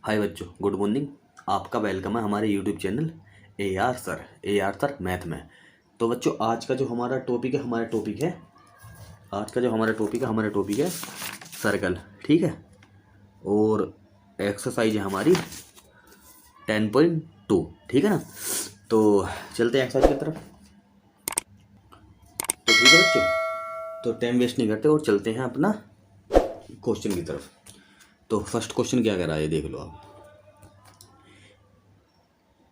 हाय बच्चों, good morning. आपका welcome है हमारे YouTube channel A R sir math में। तो बच्चों, आज का जो हमारा टॉपिक है सर्कल। ठीक है। और एक्सरसाइज है हमारी 10.2। ठीक है ना। तो चलते हैं एक्सरसाइज की तरफ। तो ठीक है बच्चों, तो टाइम वेस्ट नहीं करते और चलते हैं अपना क्वेश्चन की तरफ। तो फर्स्ट क्वेश्चन क्या कह रहा है, देख लो आप।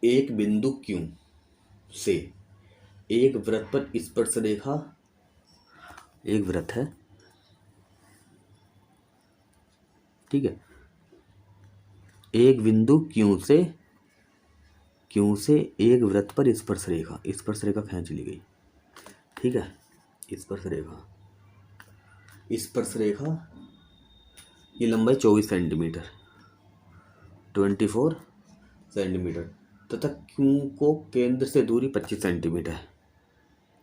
एक बिंदु Q से एक वृत्त पर स्पर्श रेखा, एक वृत्त है, ठीक है। एक बिंदु Q से एक वृत्त पर स्पर्श रेखा खींच ली गई। ठीक है। स्पर्श रेखा की लंबाई 24 सेंटीमीटर, 24 सेंटीमीटर तथा Q को केंद्र से दूरी 25 सेंटीमीटर।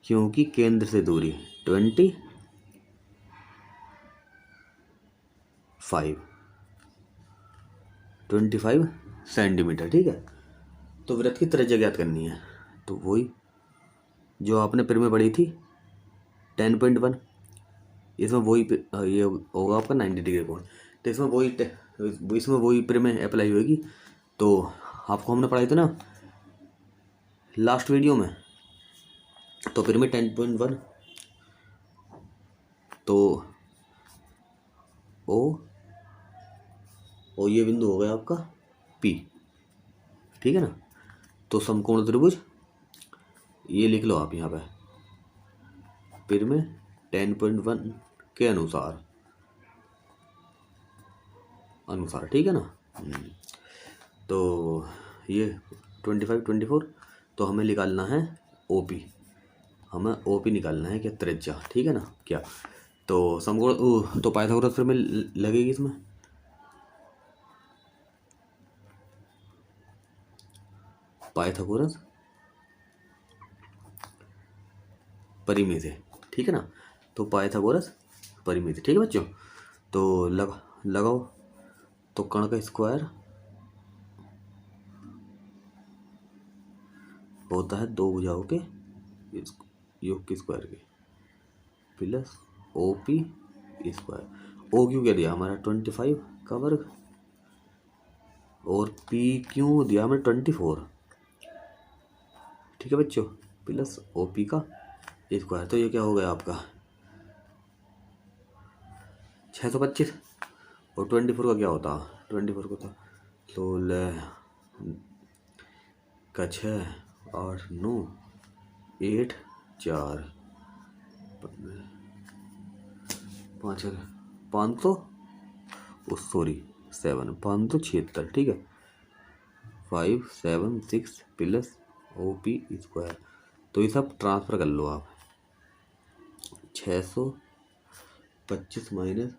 Q की केंद्र से दूरी 25 सेंटीमीटर। ठीक है। तो वृत्त की त्रिज्या ज्ञात करनी है। तो वही जो आपने फिर में पढ़ी थी 10.1, इसमें वही ये होगा आपका 90 डिग्री कोण। तो इसमें वही फिर में अप्लाई होगी। तो आपको हमने पढ़ाई थी ना लास्ट वीडियो में। तो फिर में 10.1 तो ओ ये बिंदु हो गया आपका P। ठीक है ना। तो समकोण त्रिभुज ये लिख लो आप यहाँ पे फिर में 10.1 के अनुसार। ठीक है ना। तो ये 25-24 तो हमें निकालना है OP। निकालना है क्या, त्रिज्या। ठीक है ना। क्या तो समकोण तो पाइथागोरस फिर में लगेगी इसमें। पाइथागोरस परिमित है। ठीक है ना। तो पाइथागोरस परिमित है। ठीक है बच्चों। तो लगाओ। तो कर्ण का स्क्वायर होता है दो भुजाओं के योग के स्क्वायर के प्लस OP स्क्वायर। O क्यों क्या दिया हमारा 25 का वर्ग और P क्यों दिया हमें 24। ठीक है बच्चों, प्लस OP का स्क्वायर। तो ये क्या हो गया आपका 625। और 24 का क्या होता, 24 को था 16 का 6 8 9 8 4 5 500 सॉरी 7 576। ठीक है। 576 प्लस OP स्क्वायर। तो ये सब ट्रांसफ़र कर लो आप। 625 माइनस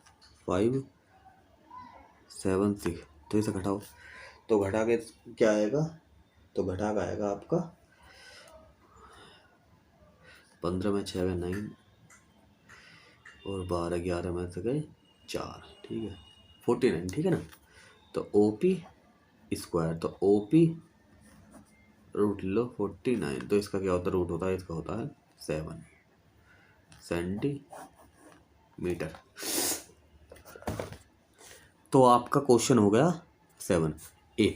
576 तो इसे घटाओ। तो घटा के क्या आएगा, तो घटा का आएगा आपका 15 में 6 में 9 और 12 11 में से गए 4। ठीक है 49। ठीक है ना। तो OP स्क्वायर, तो OP रूट लो 49। तो इसका क्या होता है, रूट होता है, इसका होता है 7 सेंटीमीटर। तो आपका क्वेश्चन हो गया 7A।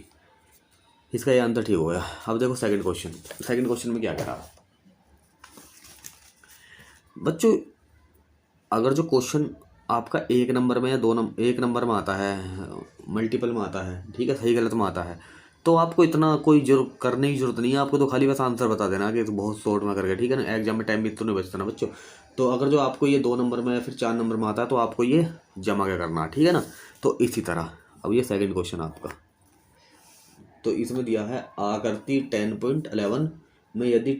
इसका ये आंसर ठीक हो गया। अब देखो सेकंड क्वेश्चन में क्या कह रहा बच्चों। अगर जो क्वेश्चन आपका एक नंबर में या एक नंबर में आता है, मल्टीपल में आता है, ठीक है, सही गलत में आता है, तो आपको इतना कोई करने की जरूरत नहीं है। आपको तो खाली बस आंसर बता देना कि बहुत शॉर्ट में करके। ठीक है ना। एग्जाम में टाइम भी तो नहीं बचता ना बच्चों। तो अगर जो आपको ये 2 नंबर में या फिर 4 नंबर में आता है तो आपको ये जमा क्या करना। ठीक है ना। तो इसी तरह अब ये सेकंड क्वेश्चन आपका। तो इसमें दिया है आकृति 10.11 में यदि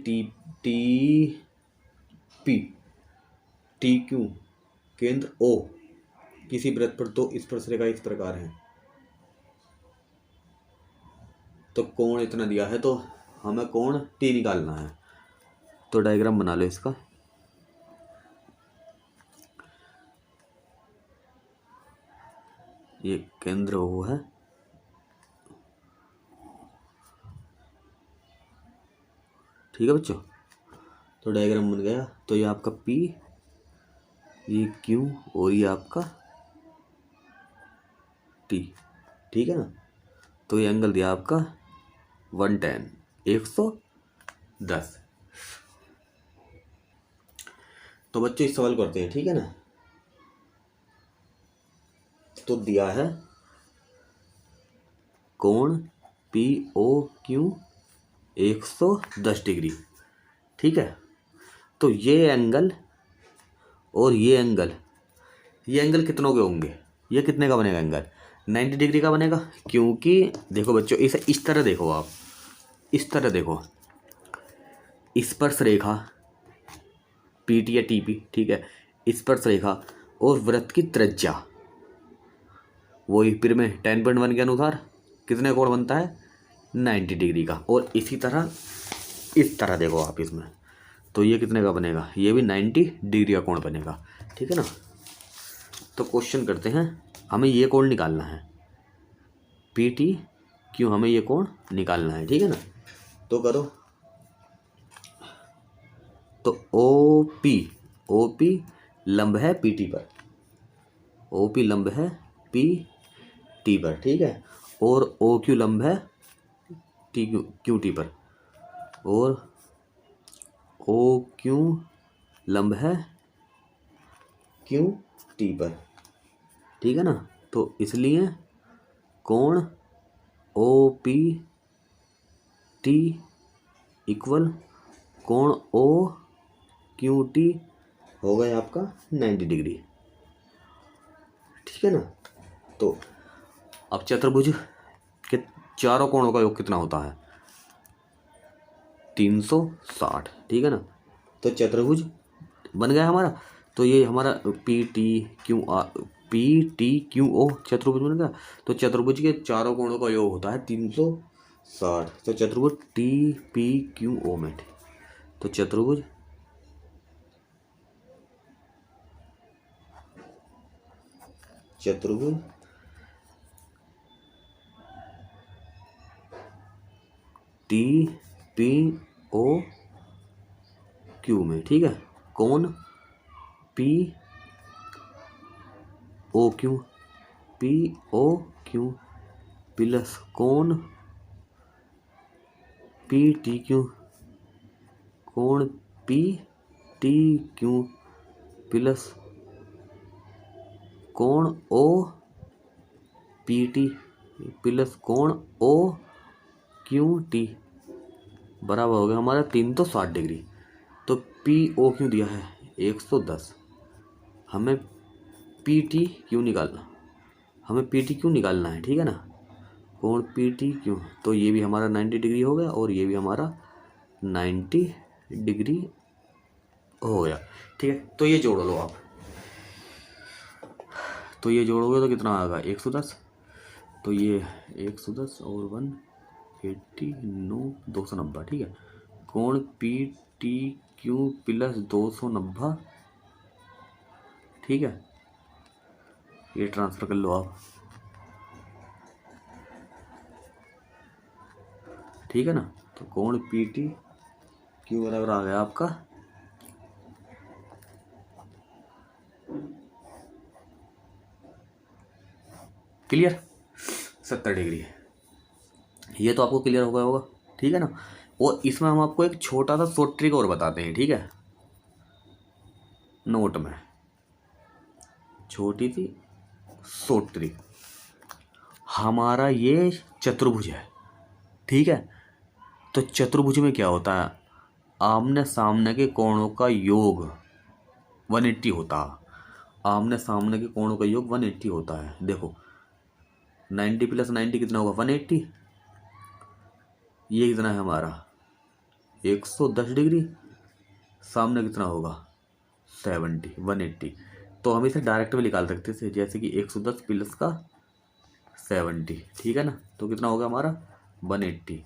TQ केंद्र O किसी वृत्त पर दो स्पर्श रेखा इस प्रकार है, तो कोण इतना दिया है, तो हमें कोण T निकालना है। तो डायग्राम बना लो इसका। ये केंद्र O है ठीक है बच्चों। तो डायग्राम बन गया। तो ये आपका P, ये Q और ये आपका T, ठीक है ना। तो ये एंगल दिया आपका 110, 110। तो बच्चों इस सवाल करते हैं, ठीक है ना। तो दिया है कोण POQ 110 डिग्री, ठीक है। तो ये एंगल और ये एंगल कितनों के होंगे, ये कितने का बनेगा एंगल, 90 डिग्री का बनेगा। क्योंकि देखो बच्चों इसे इस तरह देखो, आप इस तरह देखो, स्पर्श रेखा PT या TP, ठीक है, स्पर्श रेखा और वृत्त की त्रिज्या वही फिर में 10.1 के अनुसार कितने कोण बनता है, 90 डिग्री का। और इसी तरह इस तरह देखो आप इसमें, तो ये कितने का बनेगा, ये भी 90 डिग्री का कोण बनेगा, ठीक है ना। तो क्वेश्चन करते हैं, हमें ये कोण निकालना है PT, क्यों हमें ये कोण निकालना है, ठीक है ना। तो करो, तो OP लंब है PT पर, OP लंब है PT पर, ठीक है। और OQ लंब है QT पर, और OQ लंब है QT पर, ठीक है ना। तो इसलिए कोण OPT इक्वल कोण OQT हो गया आपका 90 डिग्री, ठीक है ना। तो अब चतुर्भुज के चारों कोणों का योग कितना होता है, 360, ठीक है ना। तो चतुर्भुज बन गया हमारा। तो ये हमारा PTQO चतुर्भुज बन गया। तो चतुर्भुज के चारों कोणों का योग होता है 360। तो चतुर्भुज TPQO में, तो चतुर्भुज TPOQ में, ठीक है, कोण POQ प्लस कोण PTQ प्लस कोण OPT प्लस कोण OQT बराबर हो गया हमारा 360 डिग्री। तो POQ दिया है 110, हमें PTQ निकालना है, ठीक है ना। कोण PTQ, तो ये भी हमारा 90 डिग्री हो गया और ये भी हमारा 90 डिग्री हो गया, ठीक है। तो ये जोड़ लो आप, तो ये जोड़ोगे तो कितना आएगा 110। तो ये 110 और 180 9 290, ठीक है। कोण PTQ प्लस 290, ठीक है। ये ट्रांसफर कर लो आप, ठीक है ना। तो कोण PTQ बराबर आ गया आपका क्लियर 70 डिग्री। ये तो आपको क्लियर हो गया होगा, ठीक है ना। और इसमें हम आपको एक छोटा सा शॉर्ट ट्रिक और बताते हैं, ठीक है। नोट में छोटी सी शॉर्ट ट्रिक, हमारा ये चतुर्भुज है, ठीक है। तो चतुर्भुज में क्या होता है, आमने सामने के कोणों का योग 180 होता है। आमने सामने के कोणों का योग 180 होता है। देखो 90 प्लस 90 कितना होगा 180, ये कितना है हमारा 110 डिग्री, सामने कितना होगा 70 180। तो हम इसे डायरेक्ट भी निकाल सकते थे, जैसे कि 110 प्लस का 70, ठीक है ना। तो कितना होगा हमारा 180।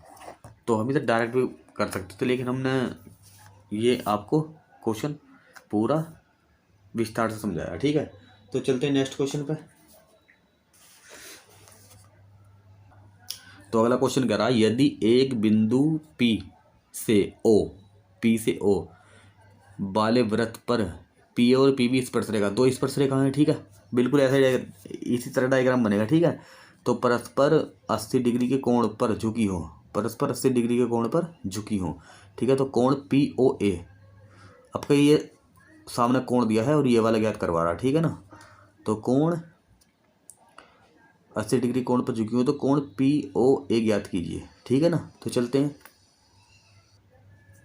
तो हम इसे डायरेक्ट भी कर सकते थे, लेकिन हमने ये आपको क्वेश्चन पूरा विस्तार से समझाया, ठीक है। तो चलते हैं नेक्स्ट क्वेश्चन पे। तो अगला क्वेश्चन कह रहा है, यदि एक बिंदु P से O पी से ओ वाले वृत्त पर पी ए और पी बी स्पर्श रेखा, दो स्पर्श रेखा है, ठीक है। बिल्कुल ऐसा इसी तरह डायग्राम बनेगा, ठीक है। तो परस्पर 80 डिग्री के कोण पर झुकी हो, परस्पर 80 डिग्री के कोण पर झुकी हो, ठीक है। तो कोण पी ओ ए, आपका ये सामने कोण दिया है और ये वाला ज्ञात करवा रहा है, ठीक है ना। तो कोण 80 डिग्री कोण पर झुकी हो, तो कोण पी ओ ए ज्ञात कीजिए, ठीक है ना। तो चलते हैं,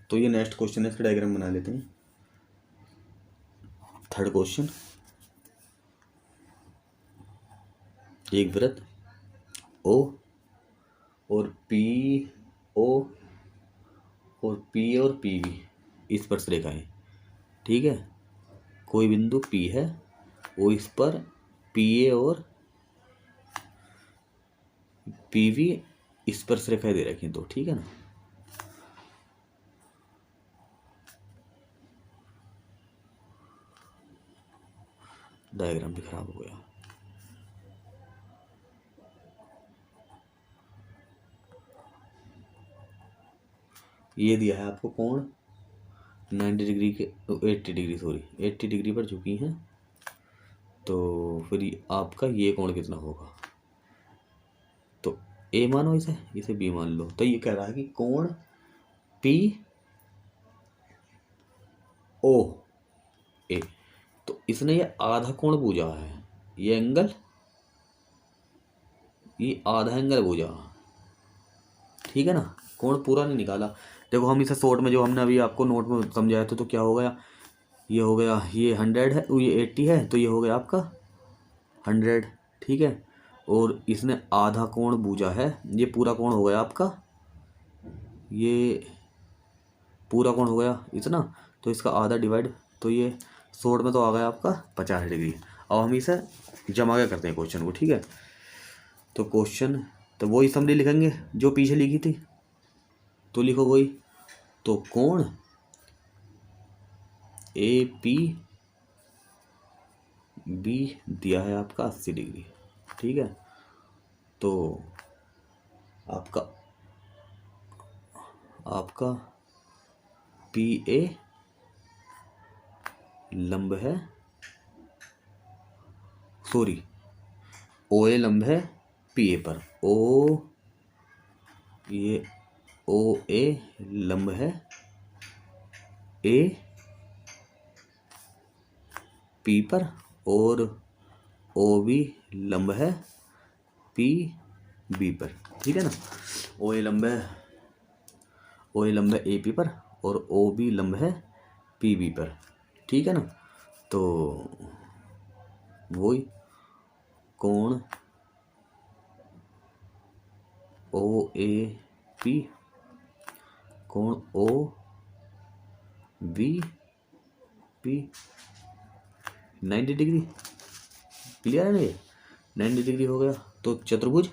तो ये नेक्स्ट क्वेश्चन है, इसका डायग्राम बना लेते हैं। थर्ड क्वेश्चन, एक वृत्त ओ और पी ओ और पी और पी बी स्पर्श रेखा है, ठीक है। कोई बिंदु पी है, वो इस पर पी ए और पी बी स्पर्श रेखाएं दे रखी हैं, तो ठीक है ना। डायग्राम भी खराब हो गया। ये दिया है आपको कोण 90 डिग्री के 80 डिग्री, सॉरी 80 डिग्री पर झुकी हैं, तो फिर आपका ये कोण कितना होगा। तो ए मानो इसे बी मान लो। तो ये कह रहा है कि कोण पी ओ ए, तो इसने ये आधा कोण बूझा है, ये एंगल, ये आधा एंगल बूझा, ठीक है ना। कोण पूरा नहीं निकाला। देखो हम इसे शॉर्ट में जो हमने अभी आपको नोट में समझाया था, तो क्या हो गया, ये हो गया, ये 100 है, ये 80 है, तो ये हो गया आपका 100, ठीक है। और इसने आधा कोण बूझा है, ये पूरा कोण हो गया आपका, ये पूरा कोण हो गया इतना, तो इसका आधा डिवाइड, तो ये शॉर्ट में तो आ गया आपका 50 डिग्री। अब हम इसे जमा के करते हैं क्वेश्चन को, ठीक है। तो क्वेश्चन, तो वही समरी लिखेंगे जो पीछे लिखी थी, तो लिखो वही। तो कोण ए पी बी दिया है आपका 80 डिग्री, ठीक है। तो आपका पी ए लंब है, सॉरी ओ ए लंब है पी ए पर, ये ओ ए लंब है ए पी पर, और ओ बी लंब है पी बी पर, ठीक है ना। ओ ए लंब है ए पी पर, और ओ बी लंब है पी बी पर, ठीक है ना। तो वही कोण ओ ए पी, कोण O B P 90 degree, clear है ना, ये 90 डिग्री हो गया। तो चतुर्भुज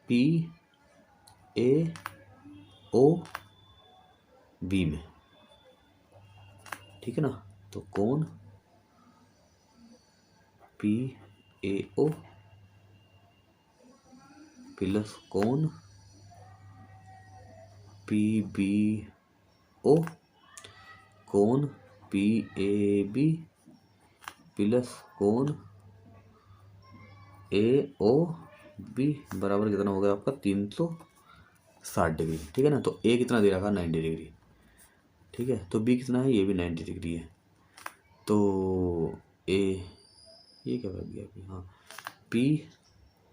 पी ए ओ बी में, ठीक है ना। तो कोण पी ए ओ प्लस कोण पी बी ओ, कोण पी ए बी प्लस कोण ए ओ बी बराबर कितना हो गया आपका 360 डिग्री, ठीक है ना। तो ए कितना दे रखा 90 डिग्री, ठीक है। तो बी कितना है, ये भी 90 डिग्री है। तो ए, ये क्या कर दिया अभी, हाँ पी,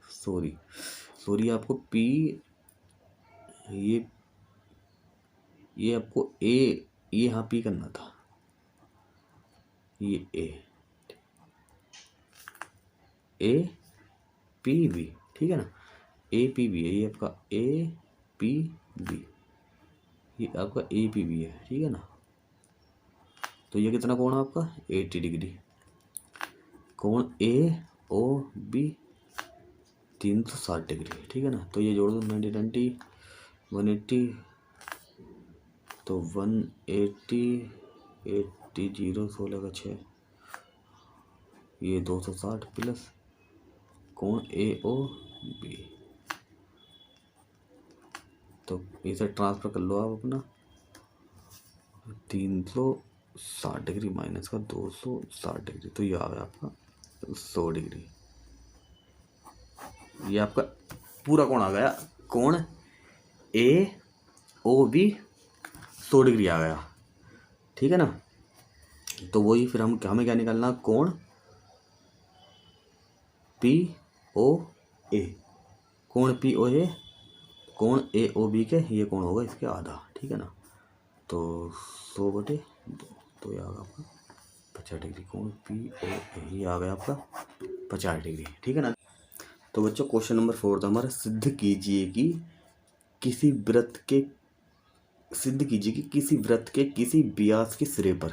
सॉरी आपको पी, ये आपको ए, ये हाँ पी करना था, ये ए पी बी, ठीक है ना। ए पी बी है ये आपका, ए पी बी, ये आपका ए पी बी है, ठीक है ना। तो ये कितना कोण है आपका 80 डिग्री, कोण ए ओ बी 360 डिग्री, ठीक है ना। तो ये जोड़ दो 90 20 180, तो 180 80 0 16 का 6, ये 260 प्लस कोण AOB, तो इसे ट्रांसफर कर लो आप अपना। 360 डिग्री माइनस का 260 डिग्री, तो ये आ गया आपका 100 डिग्री। ये आपका पूरा कोण आ गया, कोण AOB 100 डिग्री आ गया, ठीक है ना। तो वही फिर हमें क्या निकालना, कोण POA, कोण POA कोण AOB के ये कोण होगा इसके आधा, ठीक है ना। तो 100/2, तो ये आ गया आपका 50 डिग्री। कोण POA ये आ गया आपका 50 डिग्री, ठीक है ना। तो बच्चों क्वेश्चन नंबर 4 था हमारा, सिद्ध कीजिए कि किसी वृत्त के किसी व्यास के सिरे पर,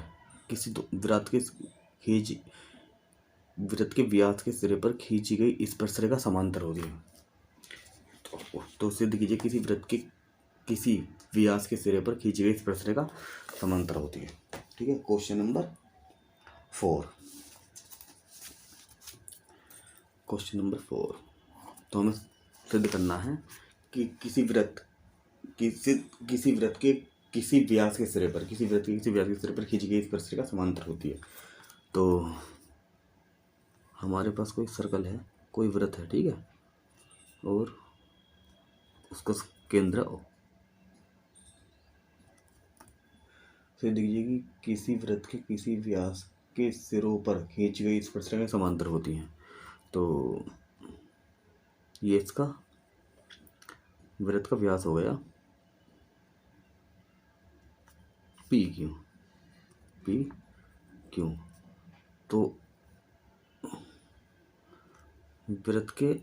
वृत्त के व्यास के सिरे पर खींची गई स्पर्शरेखा समांतर होती है। तो सिद्ध कीजिए किसी वृत्त के किसी व्यास के सिरे पर खींची गई स्पर्शरेखा समांतर होती है, ठीक है। क्वेश्चन नंबर 4, तो हमें सिद्ध करना है कि किसी वृत्त के किसी व्यास के सिरे पर खींची गई स्पर्शरेखा समांतर होती है। तो हमारे पास कोई सर्कल है, कोई वृत्त है, ठीक है, और उसका केंद्र O। सिद्ध कीजिए कि किसी वृत्त के किसी व्यास के सिरों पर खींची गई स्पर्शरेखा समांतर होती हैं। तो ये इसका वृत्त का व्यास हो गया PQ, तो वृत्त के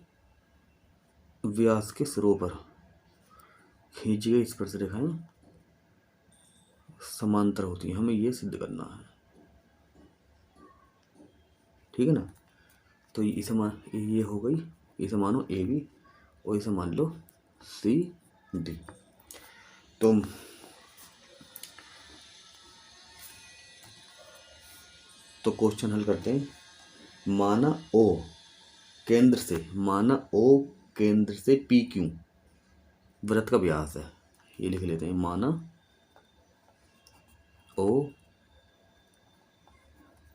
व्यास के सिरों पर खींची गई स्पर्शरेखाएं समांतर होती हैं, हमें ये सिद्ध करना है, ठीक है ना। तो इसे ये हो गई, इसे मानो AB और इसे मान लो CD। तो क्वेश्चन हल करते हैं। माना O केंद्र से PQ वृत्त का व्यास है, ये लिख लेते हैं। माना O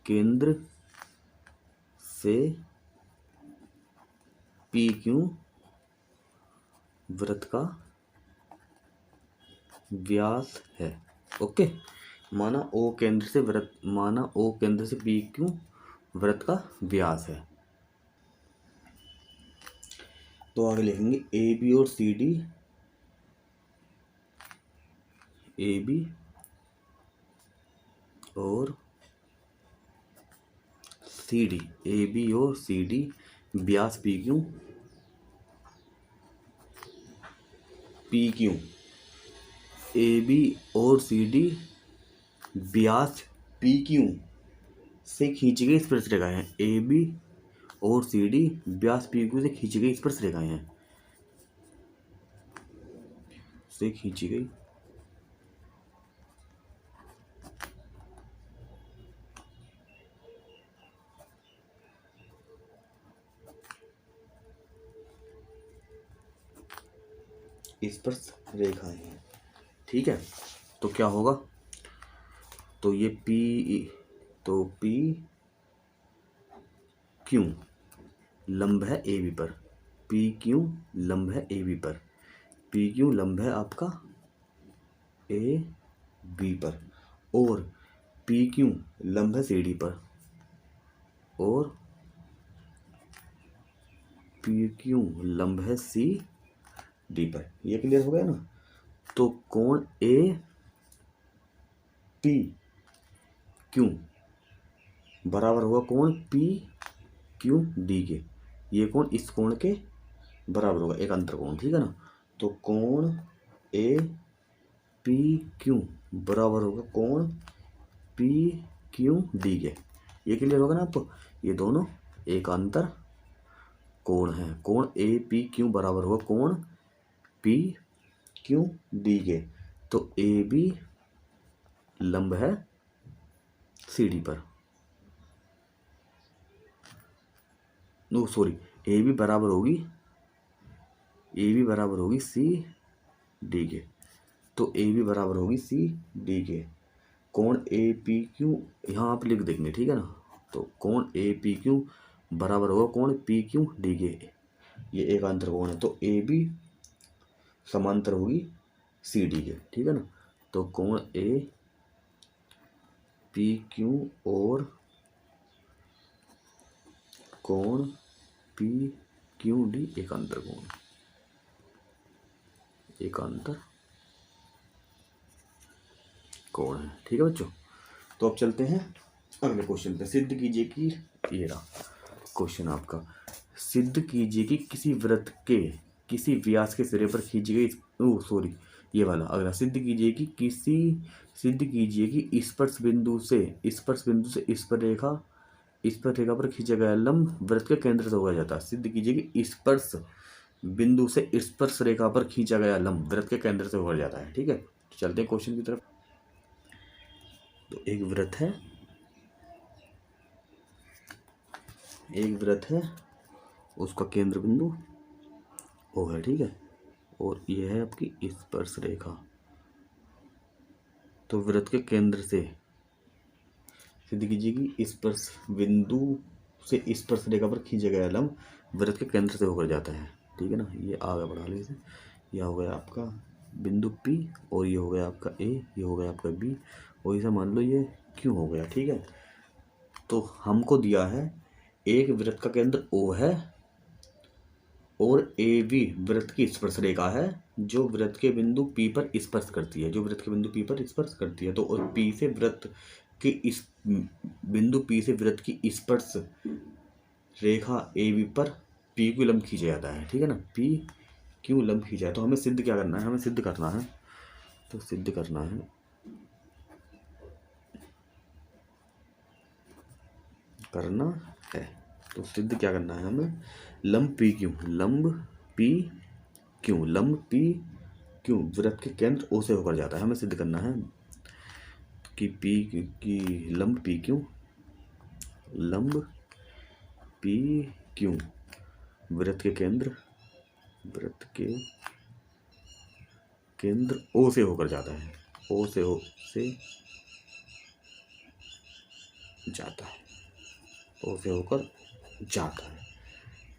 केंद्र से PQ वृत्त का व्यास है, ओके। माना O केंद्र से PQ वृत्त का व्यास है। तो आगे लिखेंगे AB और CD, AB और CD व्यास PQ AB और CD व्यास PQ से खींची गई स्पर्शरेखाएं हैं। AB और CD व्यास PQ से खींची गई स्पर्शरेखाएं हैं, स्पर्श रेखाएं हैं, ठीक है। तो क्या होगा, तो ये PQ लंब है AB पर, PQ लंब है AB पर, PQ लंब है आपका AB पर, और PQ लंब है CD पर, और PQ लंब है CD पर। ये क्लियर हो गया ना। तो कोण APQ बराबर होगा कोण PQD के, ये कोण इस कोण के बराबर होगा, एक अंतर कोण, ठीक है ना। तो कोण APQ बराबर होगा कोण PQD के, ये क्लियर होगा ना आपको। ये दोनों एक अंतर कोण है, कोण APQ बराबर होगा कोण PQD के। तो AB लंब है CD पर, नो सॉरी, ए बी बराबर होगी सी डी के। तो ए बी बराबर होगी सी डी के। कोण ए पी क्यू यहाँ आप लिख देंगे, ठीक है ना। तो कोण ए पी क्यू बराबर होगा कोण पी क्यू डी के। ये एक अंतर कोण है, तो ए बी समांतर होगी सी डी के, ठीक है ना। तो कोण ए पी क्यू और कोण पी क्यू डी एकांतर कोण है, ठीक है बच्चों। तो अब चलते हैं अगले क्वेश्चन पे। सिद्ध कीजिए कि ये रहा क्वेश्चन आपका। सिद्ध कीजिए कि किसी वृत्त के किसी व्यास के सिरे पर खींची गई ये वाला अगला। सिद्ध कीजिए कि स्पर्श बिंदु से इस पर रेखा पर खींचा गया लंब वृत्त के केंद्र से होकर जाता है। सिद्ध कीजिए कि स्पर्श बिंदु से स्पर्श रेखा पर खींचा गया लंब वृत्त के केंद्र से होकर जाता है, ठीक है। तो चलते हैं क्वेश्चन की तरफ। तो एक वृत्त है, उसका केंद्र बिंदु O है, ठीक है। और यह है आपकी स्पर्श रेखा। तो वृत्त के केंद्र से सिद्ध कीजिए कि स्पर्श बिंदु से स्पर्श रेखा पर खींचा गया लंब वृत्त के केंद्र से होकर जाता है, ठीक है ना। ये आगे बढ़ा लीजिए। यह हो गया आपका बिंदु P और ये हो गया आपका A, ये हो गया आपका B और इसे मान लो ये Q हो गया, ठीक है। तो हमको दिया है एक वृत्त का केंद्र O है और AB वृत्त की स्पर्श रेखा है जो वृत्त के बिंदु P पर स्पर्श करती है, तो और P से वृत्त की इस बिंदु P से वृत्त की स्पर्श रेखा AB पर P क्यू लंब खींचा जाता है, ठीक है ना। P क्यू लंब खींचा है। तो हमें सिद्ध क्या करना है, तो सिद्ध करना है तो सिद्ध क्या करना है हमें, लंब P क्यू वृत्त के केंद्र O से होकर जाता है। हमें सिद्ध करना है कि लंब P क्यू वृत्त के केंद्र O से होकर जाता है,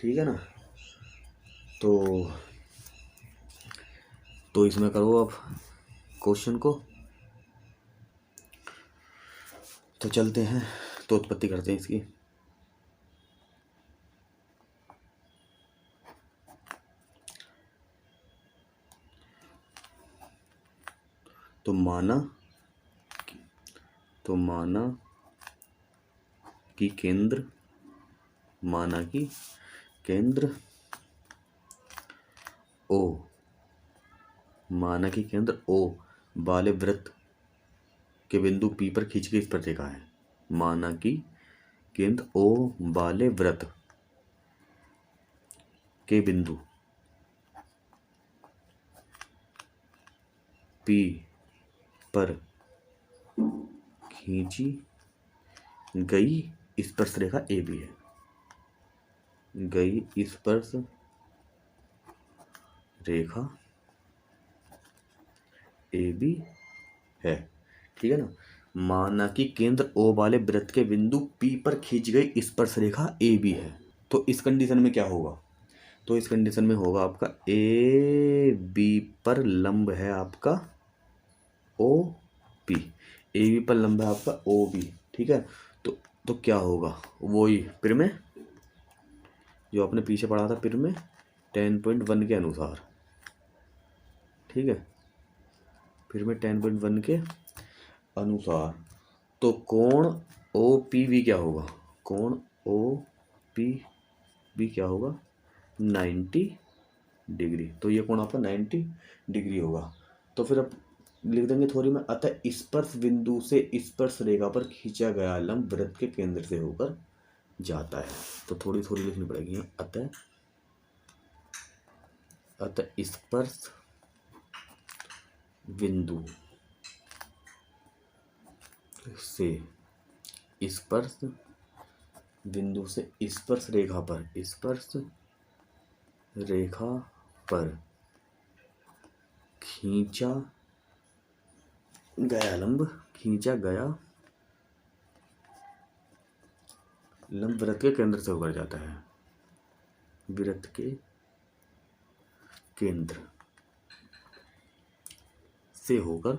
ठीक है ना। तो इसमें करो आप क्वेश्चन को। तो चलते हैं, तो उत्पत्ति करते हैं इसकी। तो माना कि केंद्र O वाले वृत्त के बिंदु P पर खींच के स्पर्श रेखा है। माना कि केंद्र O वाले वृत्त के बिंदु P पर खींची गई स्पर्श रेखा AB है, ठीक है ना। माना कि केंद्र O वाले वृत्त के बिंदु P पर खींची गई स्पर्श रेखा AB है। तो इस कंडीशन में क्या होगा, तो इस कंडीशन में होगा आपका AB पर लंब है आपका OP, AB पर लंब है आपका OB, ठीक है। तो क्या होगा, वही फिर में जो आपने पीछे पढ़ा था फिर में 10.1 के अनुसार, ठीक है। फिर में 10.1 के अनुसार तो कोण OPB क्या होगा, 90 डिग्री। तो ये कोण आपका 90 डिग्री होगा। तो फिर अब लिख देंगे थोड़ी में, अतः स्पर्श बिंदु से स्पर्श रेखा पर खींचा गया लंब वृत्त के केंद्र से होकर जाता है। तो थोड़ी लिखनी पड़ेगी, अतः स्पर्श बिंदु से स्पर्श बिंदु से स्पर्श रेखा पर, स्पर्श रेखा पर खींचा गया लंब, खींचा गया लंब वृत्त के केंद्र से होकर जाता है, वृत्त के केंद्र से होकर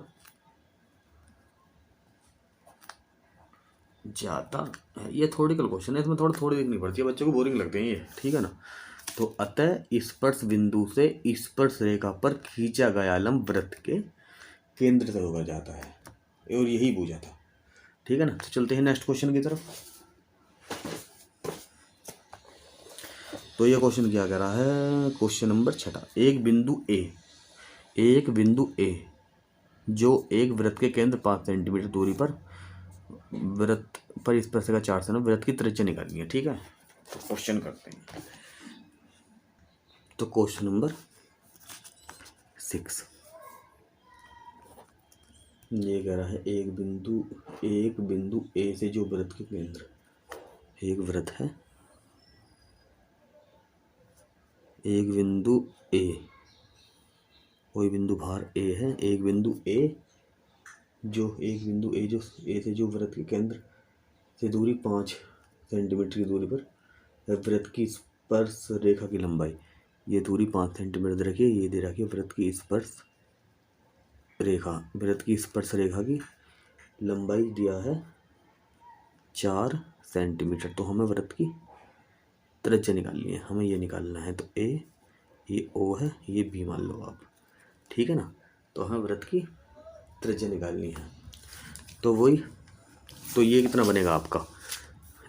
जाता है। ये थोड़िकल क्वेश्चन है, इसमें थोड़ी देखनी पड़ती है, बच्चों को बोरिंग लगते हैं ये, ठीक है ना। तो अतः स्पर्श बिंदु से स्पर्श रेखा पर खींचा गया लंब वृत्त के केंद्र से होकर जाता है, और यही पूछा था, ठीक है ना। तो चलते हैं नेक्स्ट क्वेश्चन की तरफ। तो ये क्वेश्चन क्या कह रहा है, क्वेश्चन नंबर 6, एक बिंदु ए जो एक वृत्त के केंद्र 5 सेंटीमीटर दूरी पर वृत्त पर स्पर्श का 4 से वृत्त की त्रिज्या निकालनी है, ठीक है। तो क्वेश्चन करते हैं। तो क्वेश्चन नंबर 6 ये कह रहा है, एक बिंदु ए से जो वृत्त के केंद्र, एक वृत्त है, एक बिंदु ए, कोई बिंदु भार ए है, एक बिंदु ए जो ए से जो वृत्त के केंद्र से दूरी 5 सेंटीमीटर की दूरी पर वृत्त की स्पर्श रेखा की लंबाई, ये दूरी 5 सेंटीमीटर दे रखी है, ये दे रखी है वृत्त की स्पर्श रेखा की लंबाई दिया है 4 सेंटीमीटर। तो हमें वृत्त की त्रिज्या निकालनी है, हमें ये निकालना है। तो ए, ये ओ है, ये बी मान लो आप, ठीक है ना। तो हमें वृत्त की त्रिज्या निकालनी है। तो वही, तो ये कितना बनेगा आपका,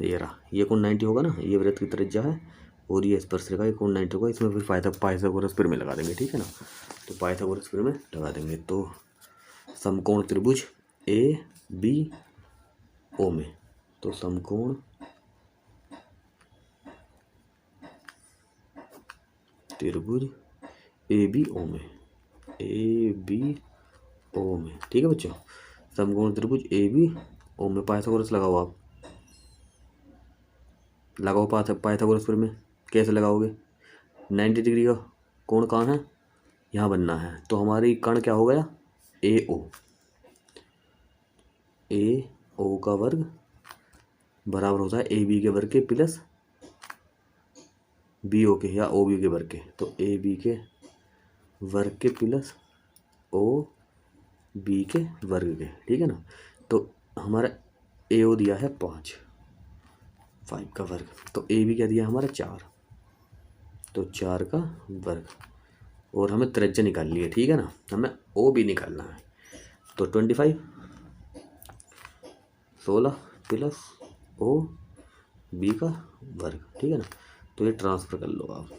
ये रहा, ये कोण 90 होगा ना, ये वृत्त की त्रिज्या है, और ये स्पर्श रेखा, ये कोण 90 होगा। इसमें फिर पाइथागोरस प्रमेय लगा देंगे, ठीक है ना। तो पाइथागोरस प्रमेय लगा देंगे। तो समकोण त्रिभुज ए बी ओ में, तो समकोण त्रिभुज ए बी ओ में, ठीक है बच्चों। समकोण त्रिभुज ए बी ओ में पाइथागोरस लगाओ, आप लगाओ पाइथागोरस प्रमेय। कैसे लगाओगे, 90 डिग्री का कोण कहाँ है, यहाँ बनना है। तो हमारी कर्ण क्या हो गया, ए ओ का वर्ग बराबर होता है ए बी के वर्ग के प्लस बी ओ के, या ओ बी के वर्ग के। तो ए बी के वर्ग के प्लस ओ बी के वर्ग के, ठीक है ना। तो हमारा ए ओ दिया है 5 का वर्ग, तो ए बी क्या दिया है हमारा 4, तो 4 का वर्ग, और हमें त्रिज्या निकालनी है, ठीक है ना। हमें ओ बी निकालना है। तो 25 16 प्लस ओ बी का वर्ग, ठीक है ना। तो ये ट्रांसफर कर लो आप,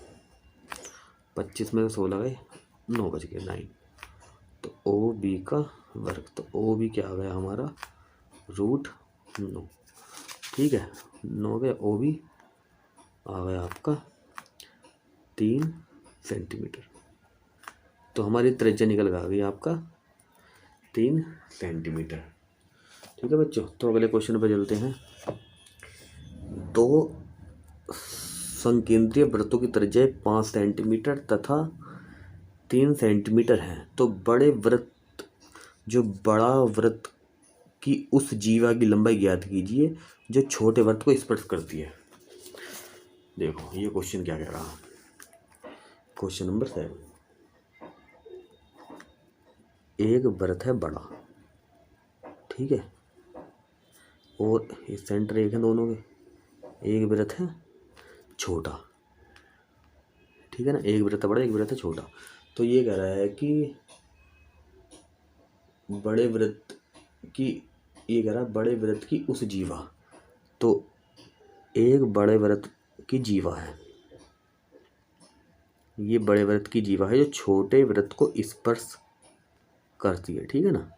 25 में 16 गए, 9 बच गए 9। तो ओ बी का वर्ग, तो ओ बी क्या आ गया हमारा √9, ठीक है। 9 गया, ओ बी आ गया आपका 3 सेंटीमीटर। तो हमारी त्रिज्या निकल गई आपका 3 सेंटीमीटर, ठीक है बच्चों। तो अगले क्वेश्चन पे चलते हैं। तो संकेंद्रीय वृत्तों की त्रिज्या 5 सेंटीमीटर तथा 3 सेंटीमीटर है। तो बड़ा वृत्त की उस जीवा की लंबाई ज्ञात कीजिए जो छोटे वृत्त को स्पर्श करती है। देखो ये क्वेश्चन क्या कह रहा है, क्वेश्चन नंबर 7, एक वृत्त है बड़ा, ठीक है, और ये सेंटर एक है दोनों के, एक वृत्त है छोटा, ठीक है ना। एक वृत्त बड़ा, एक वृत्त छोटा। तो ये कह रहा है कि बड़े वृत्त की उस जीवा, तो एक बड़े वृत्त की जीवा है, ये बड़े वृत्त की जीवा है जो छोटे वृत्त को स्पर्श करती है, ठीक है ना।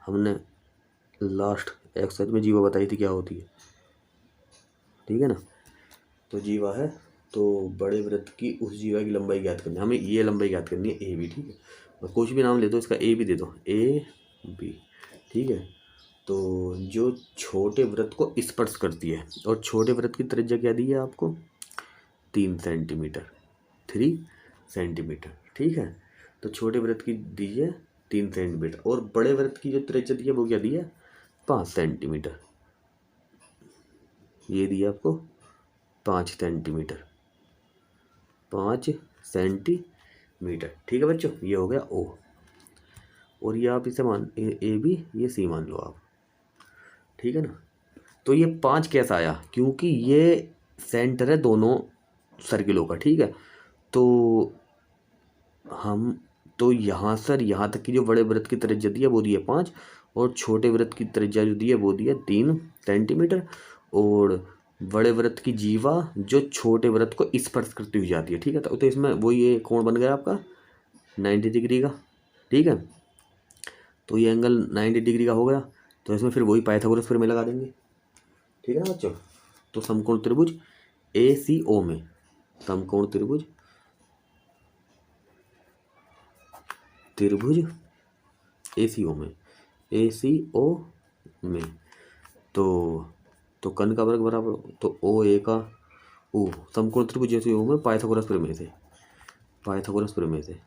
हमने लास्ट एक्सरसाइज में जीवा बताई थी क्या होती है, ठीक है ना। तो जीवा है, तो बड़े वृत्त की उस जीवा की लंबाई ज्ञात करनी है, हमें ये लंबाई ज्ञात करनी है ए बी, ठीक है। और कुछ भी नाम ले दो इसका, ए बी दे दो, ए बी, ठीक है। तो जो छोटे वृत्त को स्पर्श करती है, और छोटे वृत्त की त्रिज्या क्या दी है आपको, 3 सेंटीमीटर, 3 सेंटीमीटर, ठीक है। तो छोटे वृत्त की दी है 3 सेंटीमीटर, और बड़े वृत्त की जो त्रिज्या दी है वो क्या दी है, 5 सेंटीमीटर। ये दी है आपको 5 सेंटीमीटर, 5 सेंटीमीटर, ठीक है बच्चों। ये हो गया ओ, और ये आप इसे मान ए बी, ये सी मान लो आप, ठीक है ना। तो ये 5 कैसा आया, क्योंकि ये सेंटर है दोनों सर्किलों का, ठीक है। तो हम तो यहाँ सर यहाँ तक की जो बड़े वृत्त की त्रिज्या दी है वो दी है 5, और छोटे वृत्त की त्रिज्या जो दी है वो दी है 3 सेंटीमीटर, और बड़े वृत्त की जीवा जो छोटे वृत्त को स्पर्श करती हुई जाती है, ठीक है। तो इसमें वही ये कोण बन गया आपका 90 डिग्री का, ठीक है। तो ये एंगल 90 डिग्री का हो गया, तो इसमें फिर वही पाइथागोरस प्रमेय लगा देंगे, ठीक है ना बच्चों। तो समकोण त्रिभुज ACO में, समकोण त्रिभुज ACO में तो कर्ण का वर्ग बराबर, तो OA का O, समकोण त्रिभुज ACO में पाइथागोरस प्रमेय से, पाइथागोरस प्रमेय से,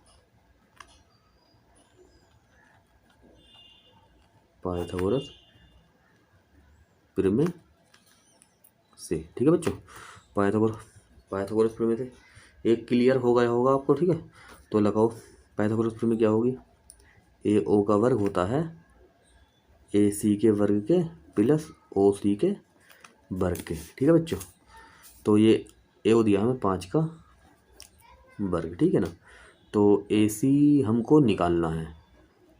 पाइथागोरस प्रमेय से, ठीक है बच्चों। पाइथागोरस प्रमेय से एक क्लियर हो गया होगा आपको, ठीक है। तो लगाओ पाइथागोरस प्रमेय क्या होगी, AO का वर्ग होता है AC के वर्ग के प्लस OC के वर्ग के, ठीक है बच्चों। तो ये AO दिया हमें 5 का वर्ग, ठीक है ना। तो AC हमको निकालना है,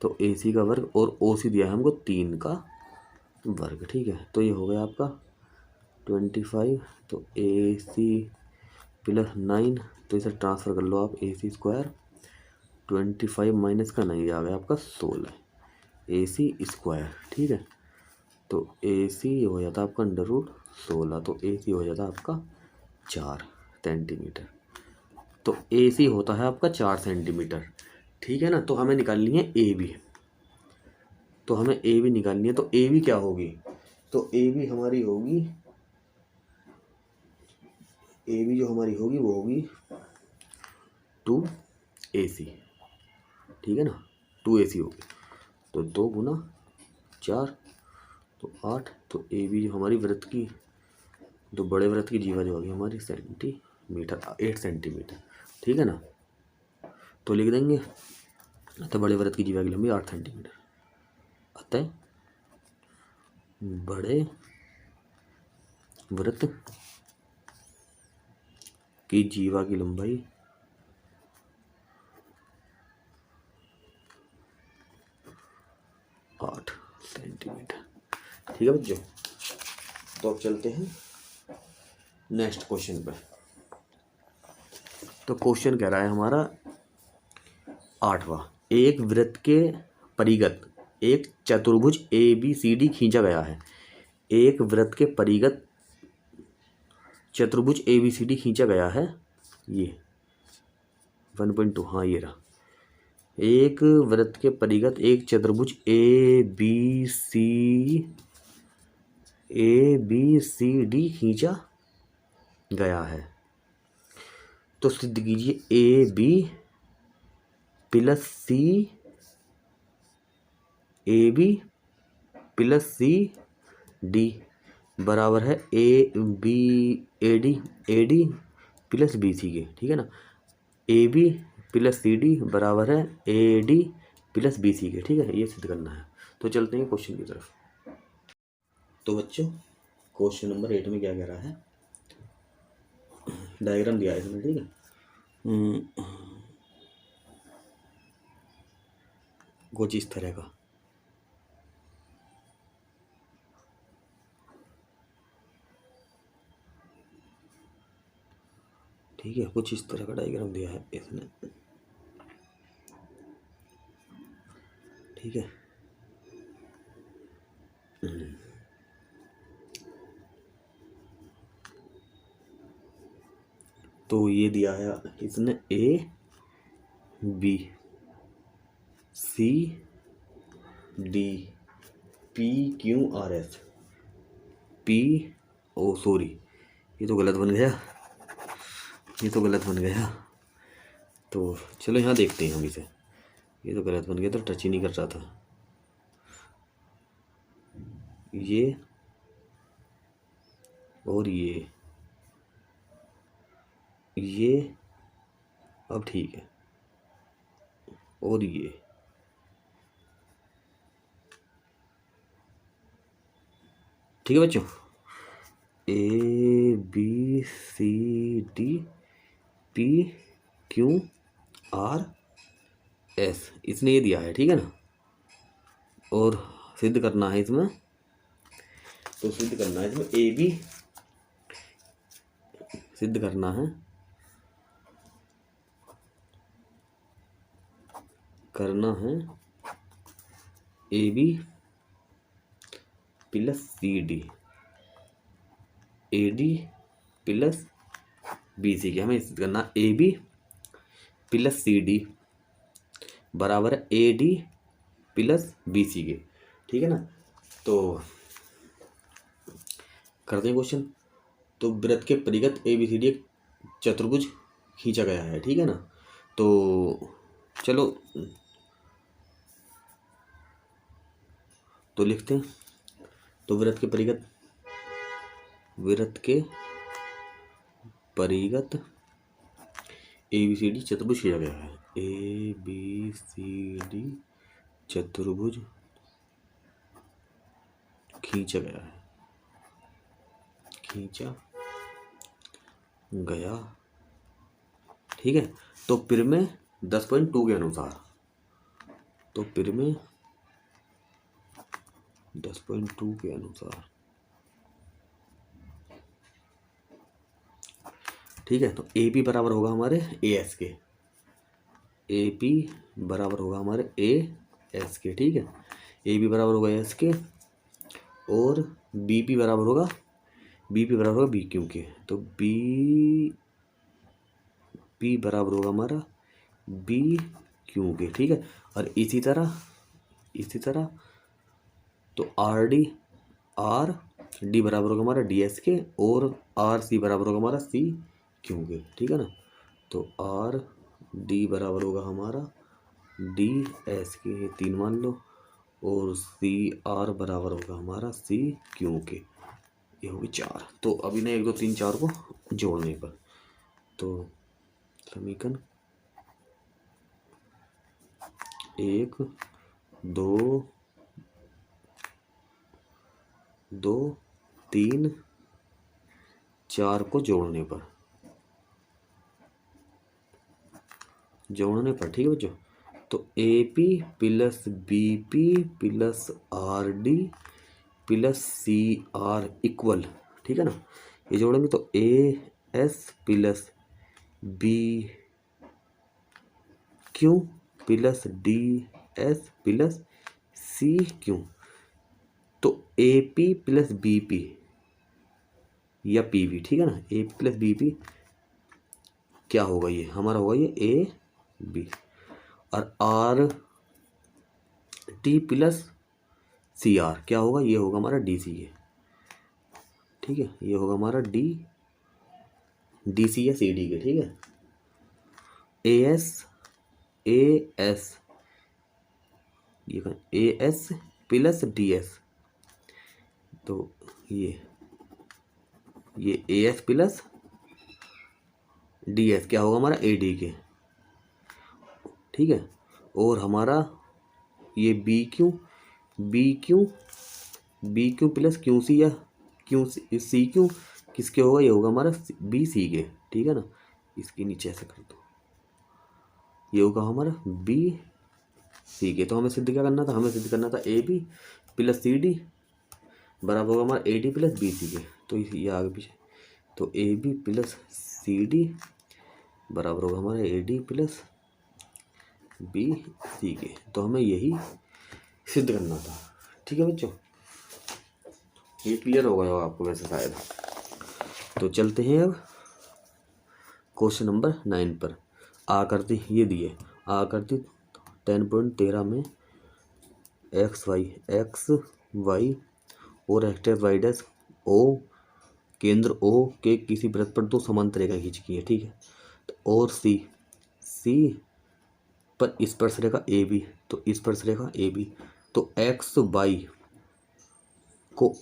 तो AC का वर्ग, और OC दिया है हमको 3 का वर्ग, ठीक है। तो ये हो गया आपका 25, तो AC प्लस 9, तो इसे ट्रांसफ़र कर लो आप, AC स्क्वायर 25 माइनस का 9 आ गया आपका 16 AC स्क्वायर, ठीक है। तो AC हो जाता आपका √16, तो AC हो जाता आपका 4 सेंटीमीटर। तो AC होता है आपका 4 सेंटीमीटर, ठीक है ना। तो हमें निकालनी है AB, तो हमें AB निकालनी है। तो AB क्या होगी, तो AB हमारी होगी, AB जो हमारी होगी वो होगी 2AC, ठीक है ना, 2AC होगी। तो 2 गुना 4 तो 8, तो AB जो हमारी वृत्त की, जो बड़े वृत्त की जीवा जो होगी हमारी सेंटीमीटर, 8 सेंटीमीटर, ठीक है ना। तो लिख देंगे, तो बड़े वृत्त की जीवा की लंबाई 8 सेंटीमीटर, अतः बड़े वृत्त की जीवा की लंबाई 8 सेंटीमीटर, ठीक है बच्चों। तो अब चलते हैं नेक्स्ट क्वेश्चन पे। तो क्वेश्चन कह रहा है हमारा 8वां, एक वृत्त के परिगत एक चतुर्भुज ABCD खींचा गया है। एक वृत्त के परिगत चतुर्भुज ABCD खींचा गया है, ये 1.2, हाँ ये रहा। एक वृत्त के परिगत एक चतुर्भुज ABCD खींचा गया है। तो सिद्ध कीजिए AB प्लस CD बराबर है AD प्लस BC के, ठीक है ना। AB प्लस CD बराबर है AD प्लस BC के, ठीक है। ये सिद्ध करना है। तो चलते हैं क्वेश्चन की तरफ। तो बच्चों क्वेश्चन नंबर 8 में क्या कह रहा है, डायग्राम दिया है इसमें, ठीक है। कुछ इस तरह का, ठीक है, कुछ इस तरह का डायग्राम दिया है इसने, ठीक है। तो ये दिया है इसने ABCD PQRS P, ओ सॉरी ये तो गलत बन गया, तो चलो यहाँ देखते हैं हम इसे। ये तो गलत बन गया, तो टच ही नहीं कर रहा था। ये और ये अब ठीक है, और ये ठीक है बच्चों। ABCD PQRS इसने ये दिया है, ठीक है ना। और सिद्ध करना है इसमें, तो सिद्ध करना है इसमें AB सिद्ध करना है, AB plus CD AD plus BC के हमें सिद्ध करना AB प्लस CD बराबर है AD प्लस BC के, ठीक है ना। तो करते हैं क्वेश्चन। तो वृत्त के परिगत ABCD एक चतुर्भुज खींचा गया है, ठीक है ना। तो चलो तो लिखते हैं। तो वृत्त के परिगत ABCD चतुर्भुज खींचा गया है। ABCD चतुर्भुज खींचा गया, ठीक है। तो पिर में 10.2 के अनुसार, ठीक है। तो AP बराबर होगा हमारे AS के, ठीक है। AB बराबर होगा AS के, और BP बराबर होगा BQ के। तो BP बराबर होगा हमारा BQ के, ठीक है। और इसी तरह तो RD बराबर होगा हमारा DS के, और RC बराबर होगा हमारा CQ के, ठीक है ना। तो RD बराबर होगा हमारा DS के, 3 मान लो, और CR बराबर होगा हमारा CQ के, ये होगी 4। तो अभी ना 1 2 3 4 को जोड़ने पर, तो समीकरण 1 2 3 4 को जोड़ने पर, ठीक है बच्चों। तो AP plus BP plus RD plus CR equal, ठीक है ना। ये जोड़ेंगे तो AS plus BQ plus DS plus CQ। तो AP प्लस BP या PB, ठीक है ना। AP प्लस BP क्या होगा, ये हमारा होगा ये AB, और RT प्लस CR क्या होगा, ये होगा हमारा DCA, ठीक है। ये होगा हमारा DC या CD के, ठीक है। AS ये AS प्लस DS, तो ये AS प्लस DS क्या होगा हमारा AD के, ठीक है। और हमारा ये BQ प्लस QC या CQ किसके होगा, ये होगा हमारा BC के, ठीक है ना। इसके नीचे ऐसे कर दो, ये होगा हमारा BC के। तो हमें सिद्ध क्या करना था, AB प्लस CD बराबर होगा हमारा AD प्लस BC के। तो ये आगे पीछे, तो AB प्लस CD बराबर होगा हमारा AD प्लस BC के। तो हमें यही सिद्ध करना था, ठीक है बच्चों। ये क्लियर हो गया आपको वैसे शायद। तो चलते हैं अब क्वेश्चन नंबर 9 पर। आकृति ये दिए, आकृति 10.13 में x वाई और X dash Y dash O, केंद्र ओ के किसी वृत्त पर दो समांतर रेखा खींची है, ठीक है। तो और सी पर स्पर्श रेखा ए बी, तो स्पर्श रेखा ए बी, तो एक्स वाई को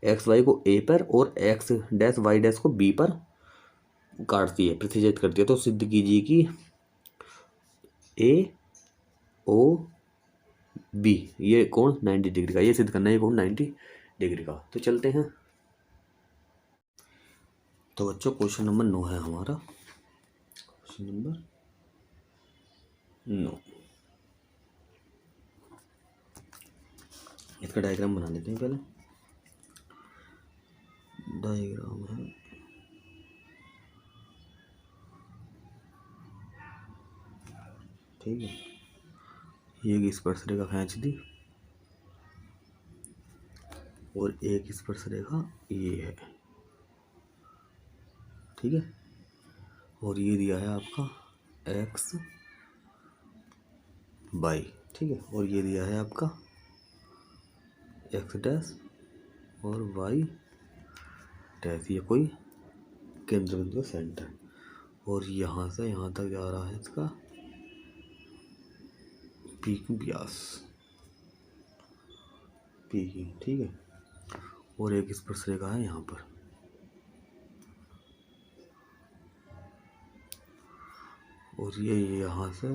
एक्स वाई को ए पर और एक्स डैश वाई डैश को बी पर काटती है, प्रतिच्छेद करती है। तो सिद्ध कीजिए कि ए ओ बी ये कोण 90 डिग्री का, ये सिद्ध करना है ये कोण 90 डिग्री का। तो चलते हैं। तो बच्चों क्वेश्चन नंबर 9 है हमारा, क्वेश्चन नंबर 9। इसका डायग्राम बना लेते हैं पहले। डायग्राम है, ठीक है, ये स्पर्श रेखा खींच दी और एक स्पर्श रेखा ये है, ठीक है। और ये दिया है आपका एक्स वाई, ठीक है। और ये दिया है आपका एक्स डैश और वाई डैश, ये कोई केंद्र बिंदु सेंटर। और यहाँ से यहाँ तक जा रहा है इसका पीकिंग व्यास, पीकिंग, ठीक है। और एक स्पर्श रेखा है यहाँ पर, और ये यहाँ से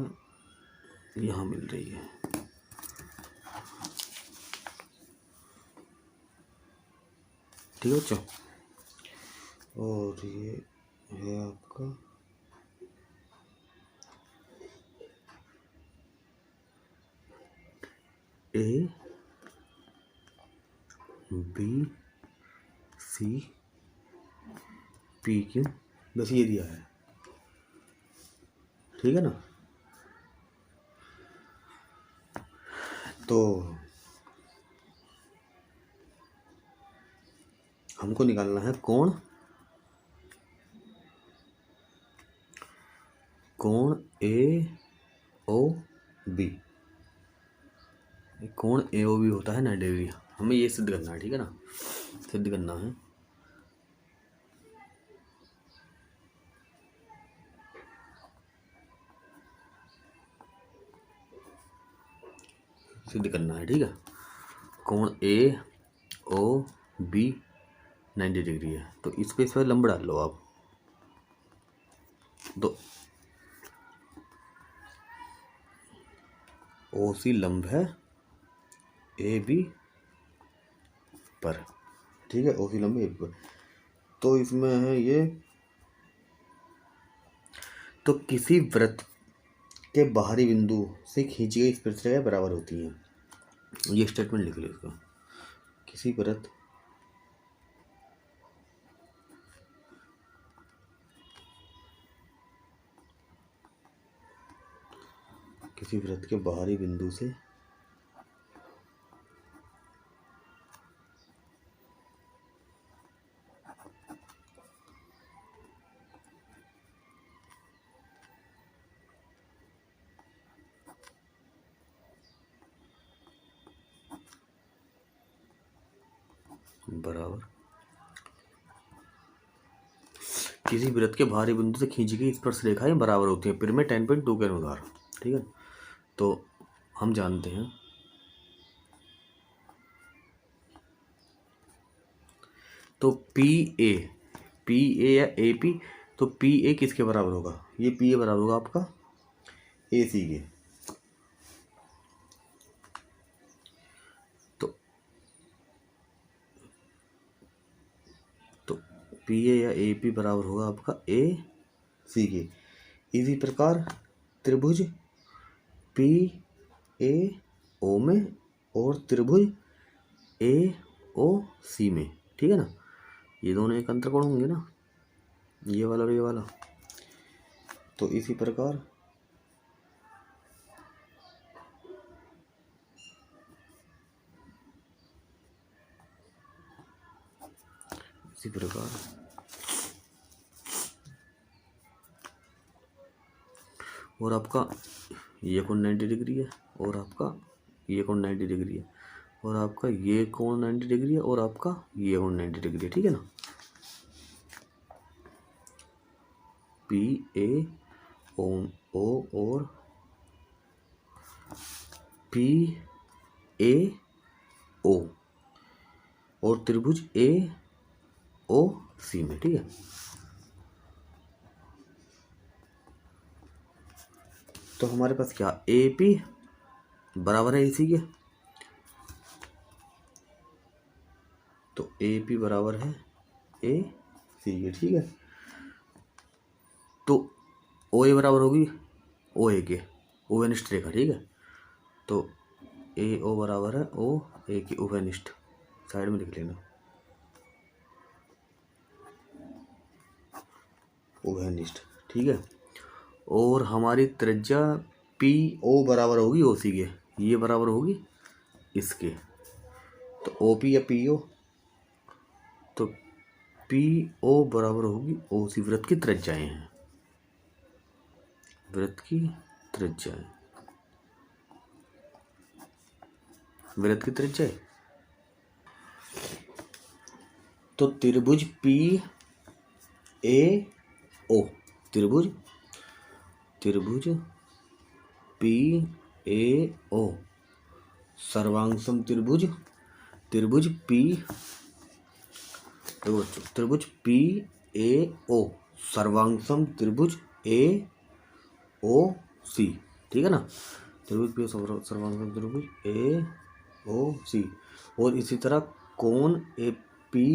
यहाँ मिल रही है, ठीक है बच्चों। और ये है आपका A B C P Q, बस ये दिया है, ठीक है ना। तो हमको निकालना है कोण ए ओ बी। कोण ए ओ बी होता है 90 डिग्री, हमें ये सिद्ध करना है, ठीक है ना, सिद्ध करना है। सिद्ध करना है, ठीक है। कोण ए ओ बी 90 डिग्री है, तो इस पर लंब डाल लो आप। तो ओ सी लंब है ए बी पर, ठीक है, ओ सी लंब ए बी पर। तो इसमें है ये, तो किसी वृत्त के बाहरी बिंदु से खींची गई स्पर्श रेखा बराबर होती है, ये स्टेटमेंट लिख लो इसका। किसी वृत्त के बाहरी बिंदु से बराबर, किसी वृत्त के बाहरी बिंदु से खींची गई स्पर्श रेखाएं बराबर होती है, फिर में 10.2 के अनुसार, ठीक है। तो हम जानते हैं तो पी ए या ए पी, तो पी ए किसके बराबर होगा, ये पी ए बराबर होगा आपका ए सी के। तो पी ए या ए पी बराबर होगा आपका ए सी के। इसी प्रकार त्रिभुज पी ए ओ में और त्रिभुज ए ओ सी में, ठीक है ना, ये दोनों एक अंतरकोण होंगे ना, ये वाला और ये वाला। तो इसी प्रकार और आपका ये कोण 90 डिग्री है और आपका ये कोण 90 डिग्री है, और आपका ये कोण 90 डिग्री है, और आपका ये कोण 90 डिग्री है, ठीक है ना। पी ए ओ और पी ए ओ और त्रिभुज ए ओ सी में, ठीक है। तो हमारे पास क्या, ए पी बराबर है इसी के, तो ए पी बराबर है ए सी के, ठीक है। तो ओ ए बराबर होगी ओ ए के, ओवेनिष्ठ रेखा, ठीक है। तो ए ओ बराबर है ओ ए की ओवेनिष्ठ, साइड में लिख लेना ओवेनिष्ठ, ठीक है। और हमारी त्रिज्या पी ओ बराबर होगी ओ सी के, ये बराबर होगी इसके, तो ओ पी या पी ओ, तो पी ओ बराबर होगी ओ सी। वृत्त की त्रिज्याएं हैं, वृत्त की त्रिज्याएं, वृत्त की त्रिज्या। तो त्रिभुज पी ए ओ, त्रिभुज पी ए ओ सर्वांग सम त्रिभुज, त्रिभुज पी, त्रिभुज पी ए ओ सर्वांग सम त्रिभुज ए ओ सी, ठीक है ना। त्रिभुज पी सर्वांग सम त्रिभुज ए ओ सी। और इसी तरह कोण ए पी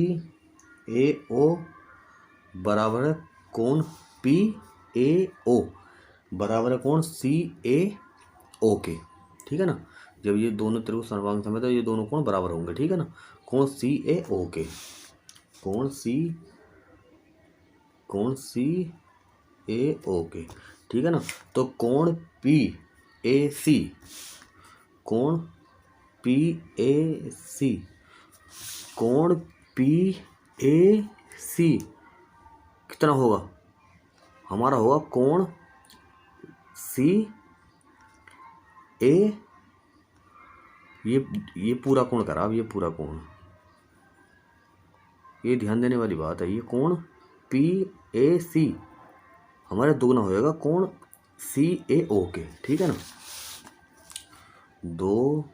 ए ओ बराबर है कोण पी ए ओ बराबर है कोण सी ए ओ के, ठीक है ना। जब ये दोनों त्रिभुज सर्वांग सम है तो ये दोनों कोण बराबर होंगे, ठीक है ना। कोण सी ए ओ के, कोण सी ए ओ के, ठीक है ना। तो कोण पी ए सी, कोण पी ए सी, कोण पी ए सी कितना होगा, हमारा होगा कोण सी ए, ये पूरा कोण करा, अब ये पूरा कोण, ये ध्यान देने वाली बात है। ये कोण पी ए सी हमारे दोगुना होएगा कोण सी ए ओ के, ठीक है ना। दो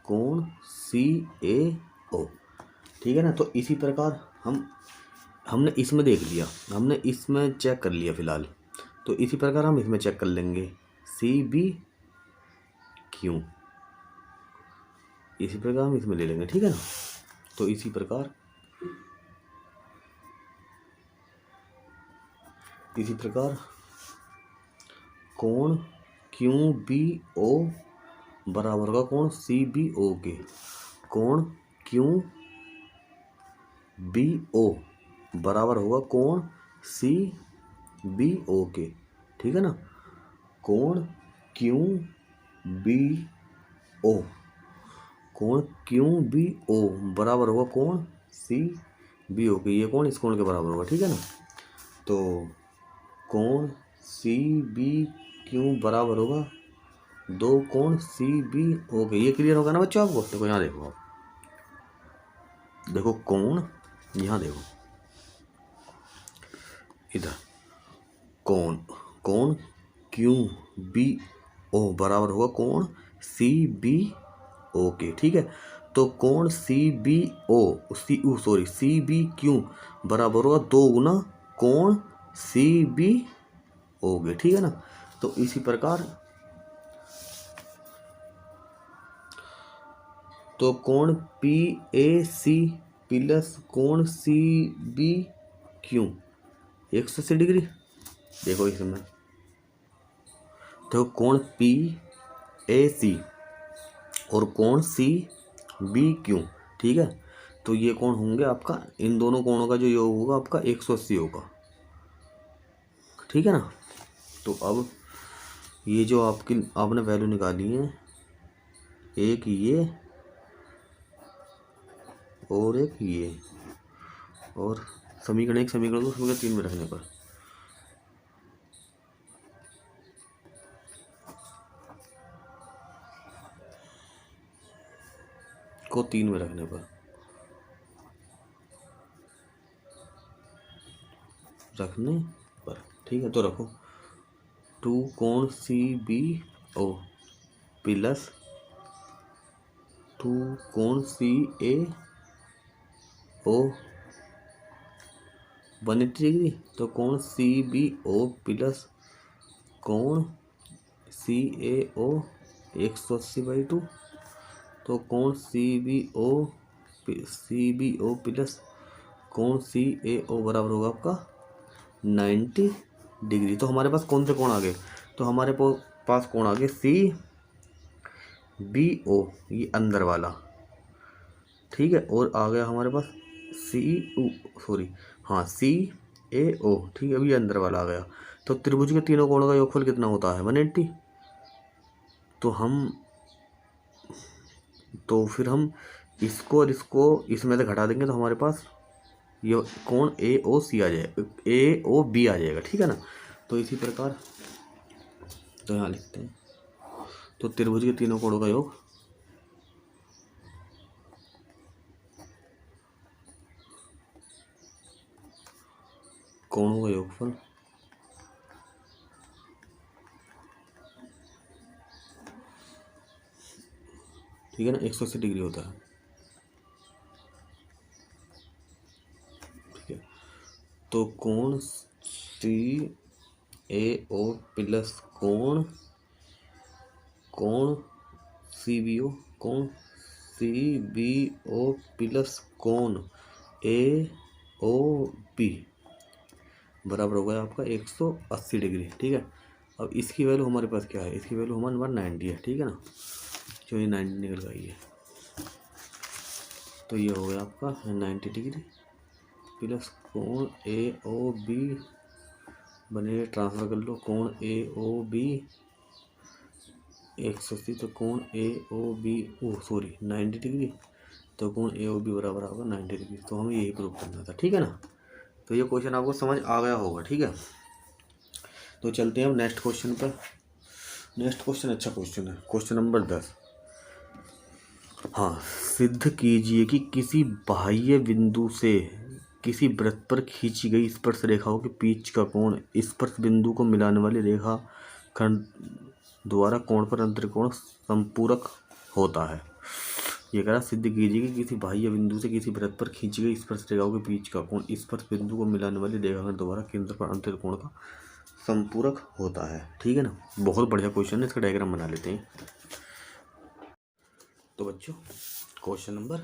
कोण सी ए ओ, ठीक है ना। तो इसी प्रकार हमने इसमें देख लिया, हमने इसमें चेक कर लिया फिलहाल, तो इसी प्रकार हम इसमें चेक कर लेंगे सी बी क्यू, इसी प्रकार हम इसमें ले लेंगे, ठीक है ना। तो इसी प्रकार कोण क्यू बी ओ बराबर होगा कोण सी बी ओ के, कोण क्यू बी ओ बराबर होगा कोण सी बी ओ के, ठीक है ना। कोण क्यू बी ओ, कोण क्यू बी ओ बराबर होगा कोण सी बी ओ के, ये कोण इस कोण के बराबर होगा, ठीक है ना। तो कोण सी बी क्यू बराबर होगा दो कोण सी बी ओ के। ये क्लियर होगा ना बच्चों आपको। देखो यहाँ देखो, आप देखो कोण, यहाँ देखो इधर कोण क्यू बी ओ बराबर होगा कोण सी बी ओ के, ठीक है। तो कोण C B O C B Q बराबर होगा दो गुना कोण सी बी ओ के, ठीक है ना। तो इसी प्रकार तो कोण पी ए सी प्लस कोण सी बी क्यू 180 डिग्री। देखो इसमें तो कोण पी ए सी और कोण सी बी क्यू, ठीक है। तो ये कोण होंगे आपका, इन दोनों कोणों का जो योग होगा आपका 180 होगा, ठीक है ना। तो अब ये जो आपने वैल्यू निकाली है, एक ये और एक ये, और समीकरण 1 समीकरण 2 समीकरण 3 में रखने पर इसको 3 में रखने पर ठीक है। तो रखो 2 कोण CBO प्लस 2 कोण CAO 180 डिग्री। तो कोण CBO प्लस कोण CAO 180/2। तो कोण CBO प्लस कोण CAO बराबर होगा आपका 90 डिग्री। तो हमारे पास कौन से कोण आ गए? तो हमारे पास कोण आ गए CBO, ये अंदर वाला, ठीक है। और आ गया हमारे पास CAO, ठीक है। अभी अंदर वाला आ गया। तो त्रिभुज के तीनों कोणों का योगफल कितना होता है? 180। तो फिर हम इसको और इसको इसमें से घटा देंगे तो हमारे पास ये कोण AOC आ जाएगा, AOB आ जाएगा, ठीक है ना। तो इसी प्रकार तो यहाँ लिखते हैं, तो त्रिभुज के तीनों कोणों का योग कोणों का योगफल ठीक है ना 180 डिग्री होता है, ठीक है। तो कोण CAO प्लस कोण CBO प्लस कोण AOB बराबर हो गया आपका 180 डिग्री, ठीक है। अब इसकी वैल्यू हमारे पास क्या है? इसकी वैल्यू हमारे पास 90 है, ठीक है ना। जो ये 90 निकल गई है, तो ये हो गया आपका 90 डिग्री प्लस कोण AOB बने ट्रांसफर कर लो, कोण AOB 180, तो कोण AOB 90 डिग्री, तो कोण AOB बराबर होगा 90 डिग्री। तो हमें यही प्रूव करना था, ठीक है ना। तो ये क्वेश्चन आपको समझ आ गया होगा, ठीक है। तो चलते हैं अब नेक्स्ट क्वेश्चन पर। नेक्स्ट क्वेश्चन अच्छा क्वेश्चन है, क्वेश्चन नंबर 10। हाँ, सिद्ध कीजिए कि किसी बाह्य बिंदु से किसी वृत्त पर खींची गई स्पर्श रेखाओं के बीच का कोण स्पर्श बिंदु को मिलाने वाली रेखा खंड द्वारा कोण पर अंतरिकोण संपूरक होता है। ये कह रहा सिद्ध कीजिए कि किसी बाह्य बिंदु से किसी वृत्त पर खींची गई स्पर्श रेखाओं के बीच का कोण स्पर्श बिंदु को मिलाने वाली रेखाखंड द्वारा केंद्र पर अंतरिकोण का संपूरक होता है, ठीक है ना। बहुत बढ़िया क्वेश्चन है, इसका डायग्राम बना लेते हैं। तो बच्चों क्वेश्चन नंबर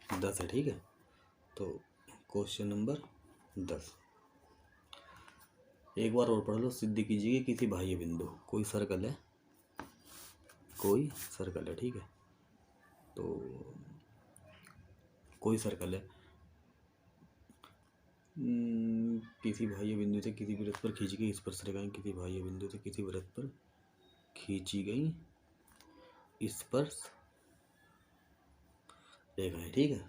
10 है, ठीक है। तो क्वेश्चन नंबर 10 एक बार और पढ़ लो। सिद्ध कीजिए कि किसी बाह्य बिंदु, कोई सर्कल है, ठीक है। तो कोई सर्कल है किसी बाह्य बिंदु से किसी वृत्त पर खींची गई स्पर्श रेखाएं, किसी बाह्य बिंदु से किसी वृत्त पर खींची गई स्पर्श रेखाएं, ठीक है।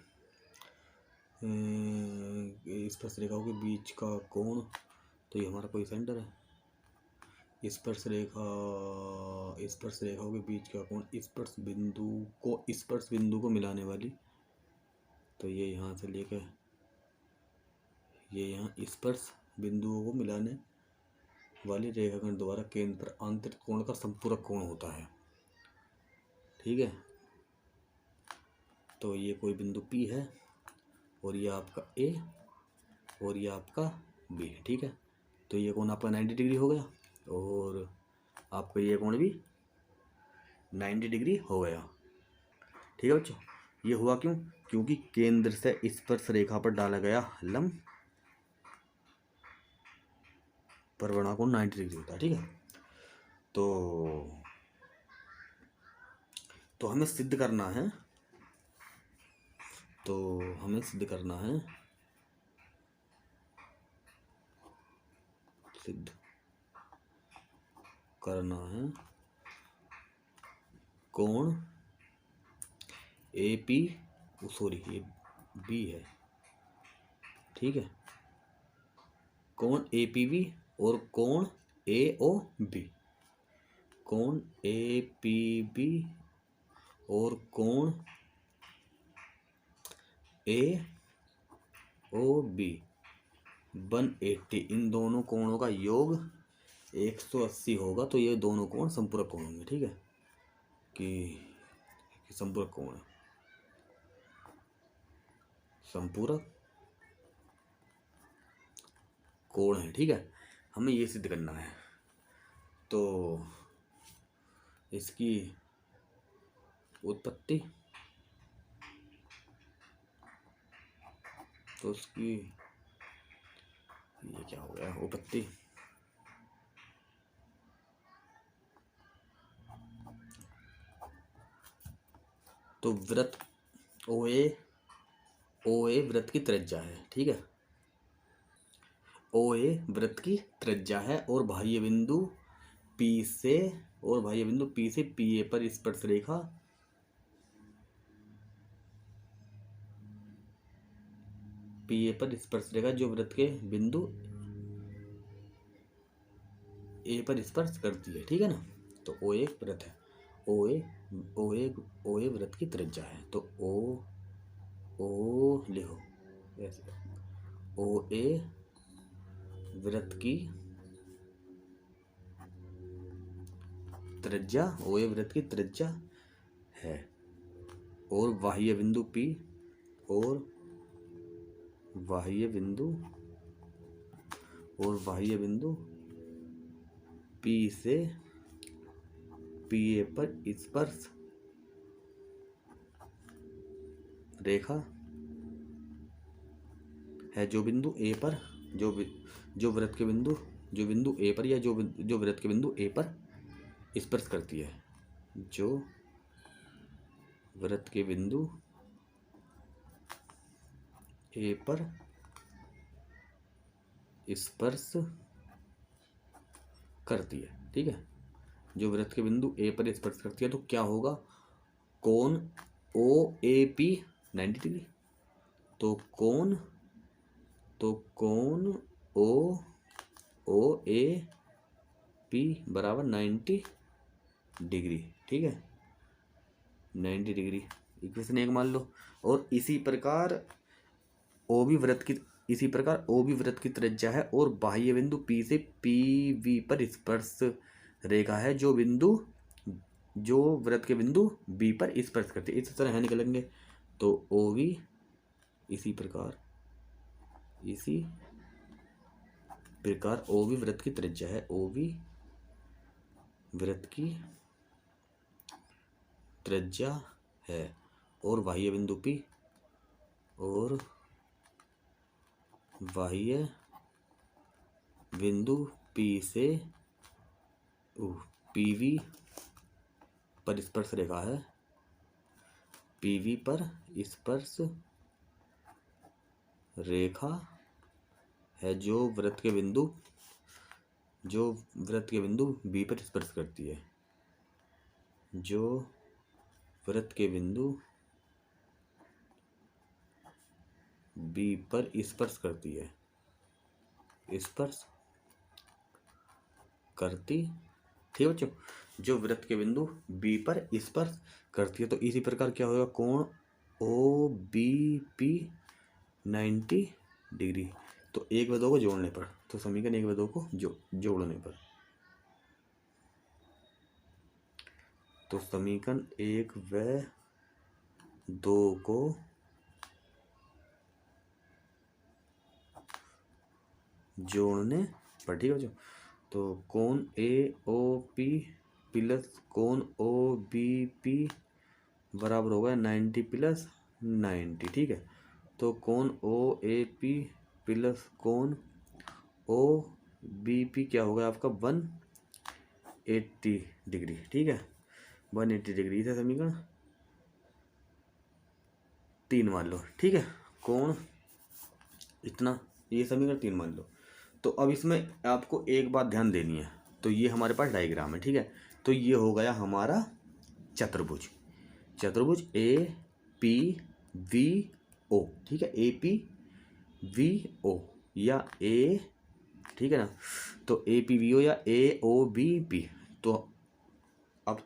स्पर्श रेखाओं के बीच का कोण, तो ये हमारा कोई सेंटर है। स्पर्श रेखाओं के बीच का कोण स्पर्श बिंदु को मिलाने वाली, तो ये यहाँ से लेकर ये यहाँ स्पर्श बिंदुओं को मिलाने वाली रेखाखंड द्वारा केंद्र पर आंतरिक कोण का संपूरक कोण होता है, ठीक है। तो ये कोई बिंदु P है और ये आपका A और ये आपका B है, ठीक है। तो ये कोण आपका 90 डिग्री हो गया और आपका ये कोण भी 90 डिग्री हो गया, ठीक है बच्चों। ये हुआ क्यों? क्योंकि केंद्र से स्पर्श रेखा पर डाला गया लंब परिवर्तन कोण 90 डिग्री होता है, ठीक है। तो हमें सिद्ध करना है, कोण AP, ये B है, ठीक है। कोण APB और कोण AOB, कोण APB और कोण AOB 180, इन दोनों कोणों का योग 180 होगा। तो ये दोनों कोण संपूरक कोण होंगे। ठीक है, कि संपूरक कोण है, संपूरक कोण है। ठीक है, हमें ये सिद्ध करना है। तो इसकी उत्पत्ति, तो उसकी ये क्या हो गया, उत्पत्ति। तो वृत्त OA वृत्त की त्रिज्या है। ठीक है, OA वृत्त की त्रिज्या है और बाह्य बिंदु P से PA पर स्पर्श रेखा जो वृत्त के बिंदु A पर स्पर्श करती है। ठीक है ना, तो OA वृत्त है, OA वृत्त की त्रिज्या है। तो O लिखो ऐसे, OA वृत्त की त्रिज्या, OA वृत्त की त्रिज्या है और बाह्य बिंदु P P से PA पर स्पर्श रेखा है जो बिंदु A पर जो वृत्त के बिंदु A पर या जो वृत्त के बिंदु A पर स्पर्श करती है, जो वृत्त के बिंदु A पर स्पर्श करती है। ठीक है, जो वृत्त के बिंदु A पर स्पर्श करती है, तो क्या होगा, कोण OAP 90 डिग्री। तो कोण OAP बराबर 90 डिग्री। ठीक है, 90 डिग्री इक्वेशन 1 मान लो। और इसी प्रकार OB वृत्त की त्रिज्या है और बाह्य बिंदु P से PV पर स्पर्श रेखा है जो वृत्त के बिंदु B पर स्पर्श करती है। इस तरह है निकलेंगे। तो OB इसी प्रकार OB वृत्त की त्रिज्या है, OB वृत्त की त्रिज्या है और बाह्य बिंदु P से PV पर स्पर्श रेखा है, PV पर स्पर्श रेखा है जो वृत्त के बिंदु B पर स्पर्श करती है, जो वृत्त के बिंदु B पर स्पर्श करती है, ठीक है बच्चों, जो वृत्त के बिंदु B पर स्पर्श करती है। तो इसी प्रकार क्या होगा, कोण OBP 90 डिग्री। तो 1 व 2 को जोड़ने पर, तो समीकरण 1 व 2 को जोड़ने पर, तो समीकरण 1 व 2 को जोड़ने पर, ठीक है बच्चों। तो कोण AOP प्लस कोण OBP बराबर होगा 90 प्लस 90। ठीक है, तो कोण OAP प्लस कोण OBP क्या होगा आपका 180 डिग्री। ठीक है, 180 डिग्री से समीकरण 3 मान लो। ठीक है, कोण इतना, ये समीकरण 3 मान लो। तो अब इसमें आपको एक बात ध्यान देनी है। तो ये हमारे पास डायग्राम है। ठीक है, तो ये हो गया हमारा चतुर्भुज APVO। ठीक है, APVO या A, ठीक है ना, तो APVO या AOBP। तो अब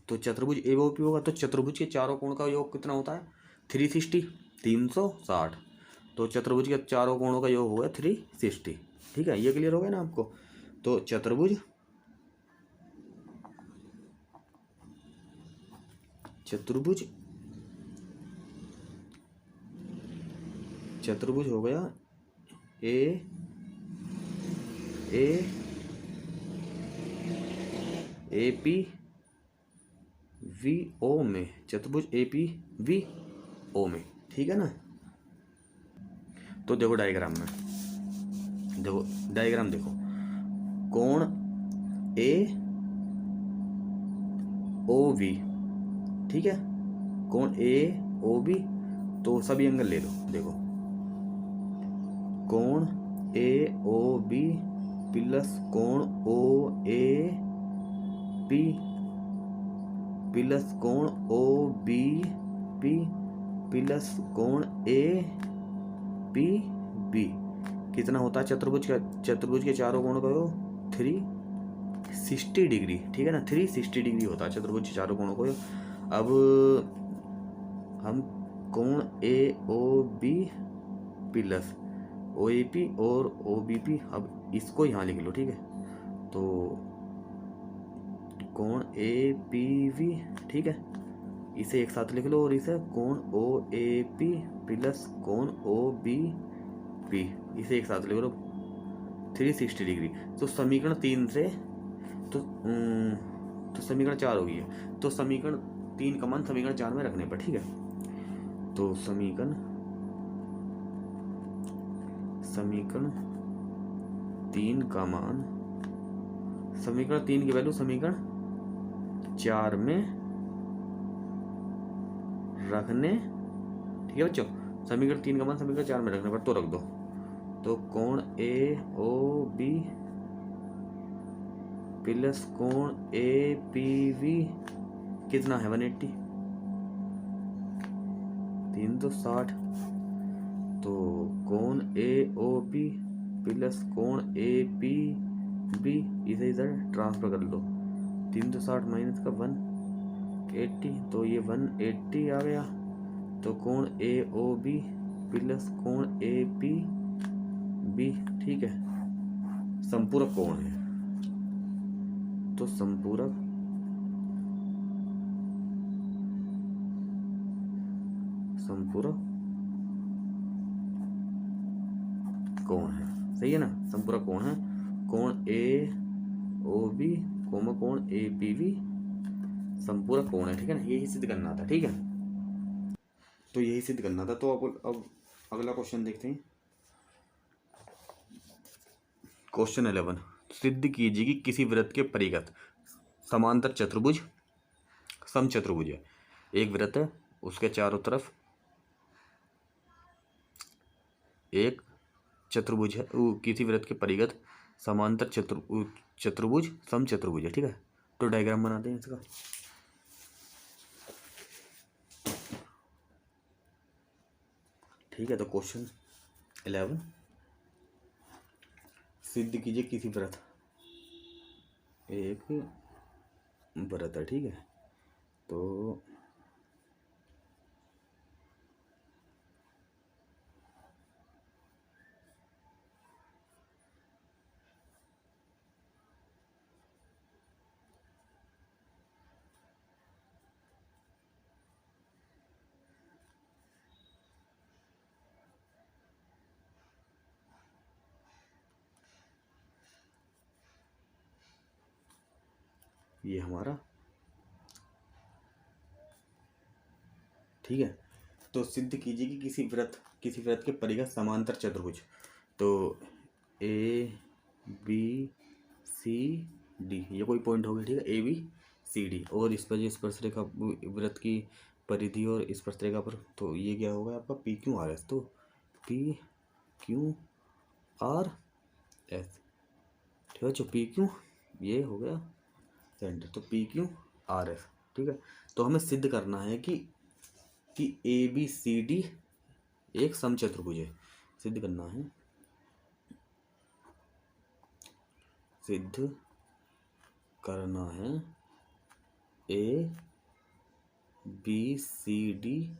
तो चतुर्भुज AOP होगा। तो चतुर्भुज के चारों कोण का योग कितना होता है? 360, 360। तो चतुर्भुज के चारों कोणों का योग होगा 360। ठीक है, ये क्लियर हो गया ना आपको? तो चतुर्भुज चतुर्भुज हो गया APVO में, चतुर्भुज APVO में। ठीक है ना? तो देखो डायग्राम में, देखो डायग्राम देखो, कोण AOB, ठीक है, कोण AOB। तो सभी एंगल ले लो। देखो कोण AOB प्लस कोण OAP प्लस कोण OBP प्लस कोण APB कितना होता है? चतुर्भुज के चारों कोण का 360 डिग्री। ठीक है ना? 360 डिग्री होता है चतुर्भुज के चारों कोणों को। अब हम कोण AOB प्लस OAP और OBP, अब इसको यहाँ लिख लो। ठीक है, तो कोण APV, ठीक है, इसे एक साथ लिख लो, और इसे कोण OAP प्लस कोण OBP, इसे एक साथ लिख लो, 360 डिग्री। तो समीकरण 3 से तो समीकरण 4 हो गई है। तो समीकरण 3 का मान समीकरण 4 में रखने पर, ठीक है, तो समीकरण 3 का मान, समीकरण 3 की वैल्यू समीकरण 4 में रखने, ठीक है बच्चों, समीकरण 3 का मान समीकरण 4 में रखने पर तो रख दो। तो कोण AOB प्लस कोण APV कितना है? 180, 360। तो कोण AOP प्लस कोण APB इसे इधर ट्रांसफर कर लो, 360 माइनस का 180, तो ये 180 आ गया। तो कोण AOB प्लस कोण APB, ठीक है, संपूरक कोण है। तो संपूरक कोण है, सही है ना? संपूरक कोण है। कोण AOB कोण APV संपूरक कोण है। ठीक है ना? यही सिद्ध करना था। ठीक है, तो यही सिद्ध करना था। तो अब अगला क्वेश्चन देखते हैं। क्वेश्चन 11, सिद्ध कीजिए कि किसी वृत्त के परिगत समांतर चतुर्भुज समचतुर्भुज है। एक वृत्त है, उसके चारों तरफ एक चतुर्भुज है, किसी वृत्त के परिगत समांतर चतुर्भुज समचतुर्भुज है। ठीक है, तो डायग्राम बनाते हैं इसका। ठीक है, तो क्वेश्चन 11, सिद्ध कीजिए किसी वृत्त, एक वृत्त है, ठीक है, तो ये हमारा, ठीक है, तो सिद्ध कीजिए कि किसी वृत्त के परिगत समांतर चतुर्भुज, तो ABCD ये कोई पॉइंट हो गया। ठीक है, ABCD, और इस पर जो स्पर्शरेखा वृत्त की परिधि और स्पर्शरेखा पर, तो ये क्या होगा आपका PQRS। तो PQRS, ठीक है, जो PQ ये हो गया सेंटर, तो PQRS। ठीक है, तो हमें सिद्ध करना है कि ABCD एक समचतुर्भुज है। सिद्ध करना है, सिद्ध करना है ए बी सी डी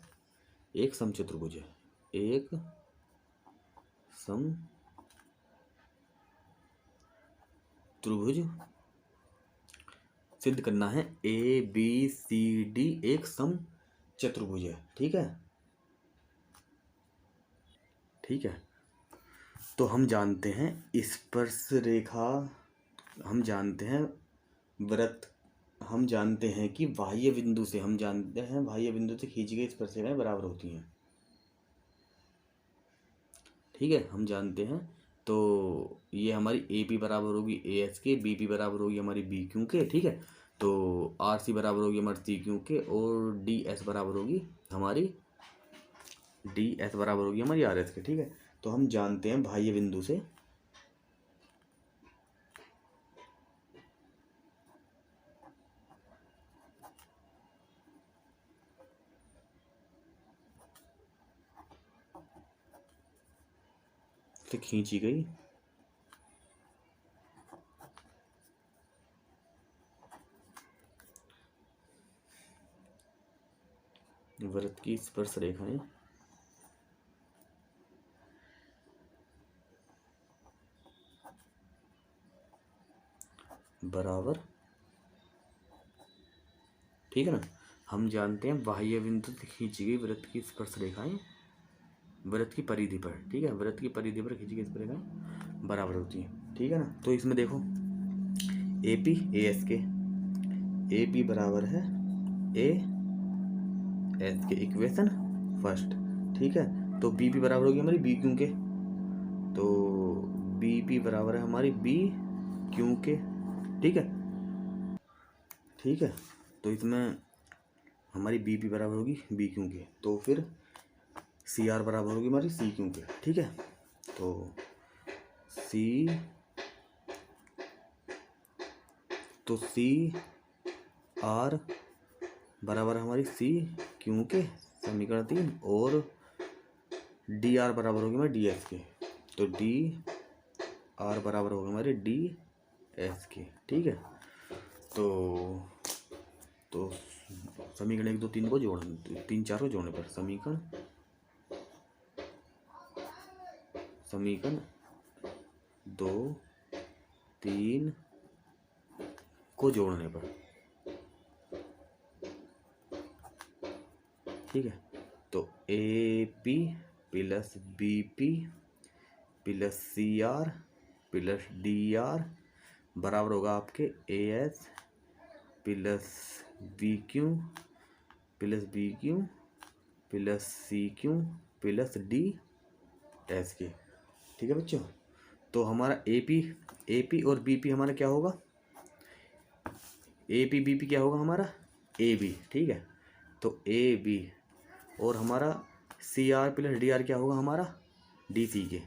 एक समचतुर्भुज है, एक समत्रिभुज सिद्ध करना है। ए बी सी डी एक समचतुर्भुज है। ठीक है, ठीक है। तो हम जानते हैं स्पर्श रेखा, हम जानते हैं वृत्त, हम जानते हैं कि बाह्य बिंदु से, हम जानते हैं बाह्य बिंदु से खींची गई स्पर्श रेखाएं बराबर होती हैं। ठीक है, हम जानते हैं। तो ये हमारी ए पी बराबर होगी ए एस के, बी पी बराबर होगी हमारी बी क्यू के। ठीक है, तो आर सी बराबर होगी हमारी सी क्यू के, और डी एस बराबर होगी हमारी आर एस के। ठीक है, तो हम जानते हैं बाह्य बिंदु से खींची गई वृत्त की स्पर्श रेखाएं बराबर। ठीक है ना, हम जानते हैं बाह्य बिंदु से खींची गई वृत्त की स्पर्श रेखाएं वृत्त की परिधि पर, ठीक है, वृत्त की परिधि पर खींची गई स्पर्श रेखाएं बराबर होती हैं। ठीक है ना, तो इसमें देखो ए पी ए एस के, ए पी बराबर है ए एस के, इक्वेशन फर्स्ट। ठीक है, तो बी पी बराबर होगी हमारी बी क्यू के, तो बी पी बराबर है हमारी बी क्यू के। ठीक है, ठीक है, तो इसमें हमारी बी पी बराबर होगी बी क्यू के, तो फिर सी आर बराबर होगी हमारी सी क्यू के। ठीक है, तो सी आर बराबर हमारी सी क्यू के, समीकरण 3, और डी आर बराबर होगी हमारी डी एस के, तो डी आर बराबर होगी हमारी डी एस के। ठीक है, तो समीकरण 1 2 3 को जोड़ने, 3 4 को जोड़ने पर समीकरण 2 3 को जोड़ने पर, ठीक है, तो A P plus B P plus C R plus D R बराबर होगा आपके A S plus B Q plus C Q plus D S के। ठीक है बच्चों, तो हमारा ए पी और बी पी हमारा क्या होगा, ए पी बी पी क्या होगा हमारा ए बी। ठीक है, तो ए बी, और हमारा C R plus D R क्या होगा हमारा डी सी के।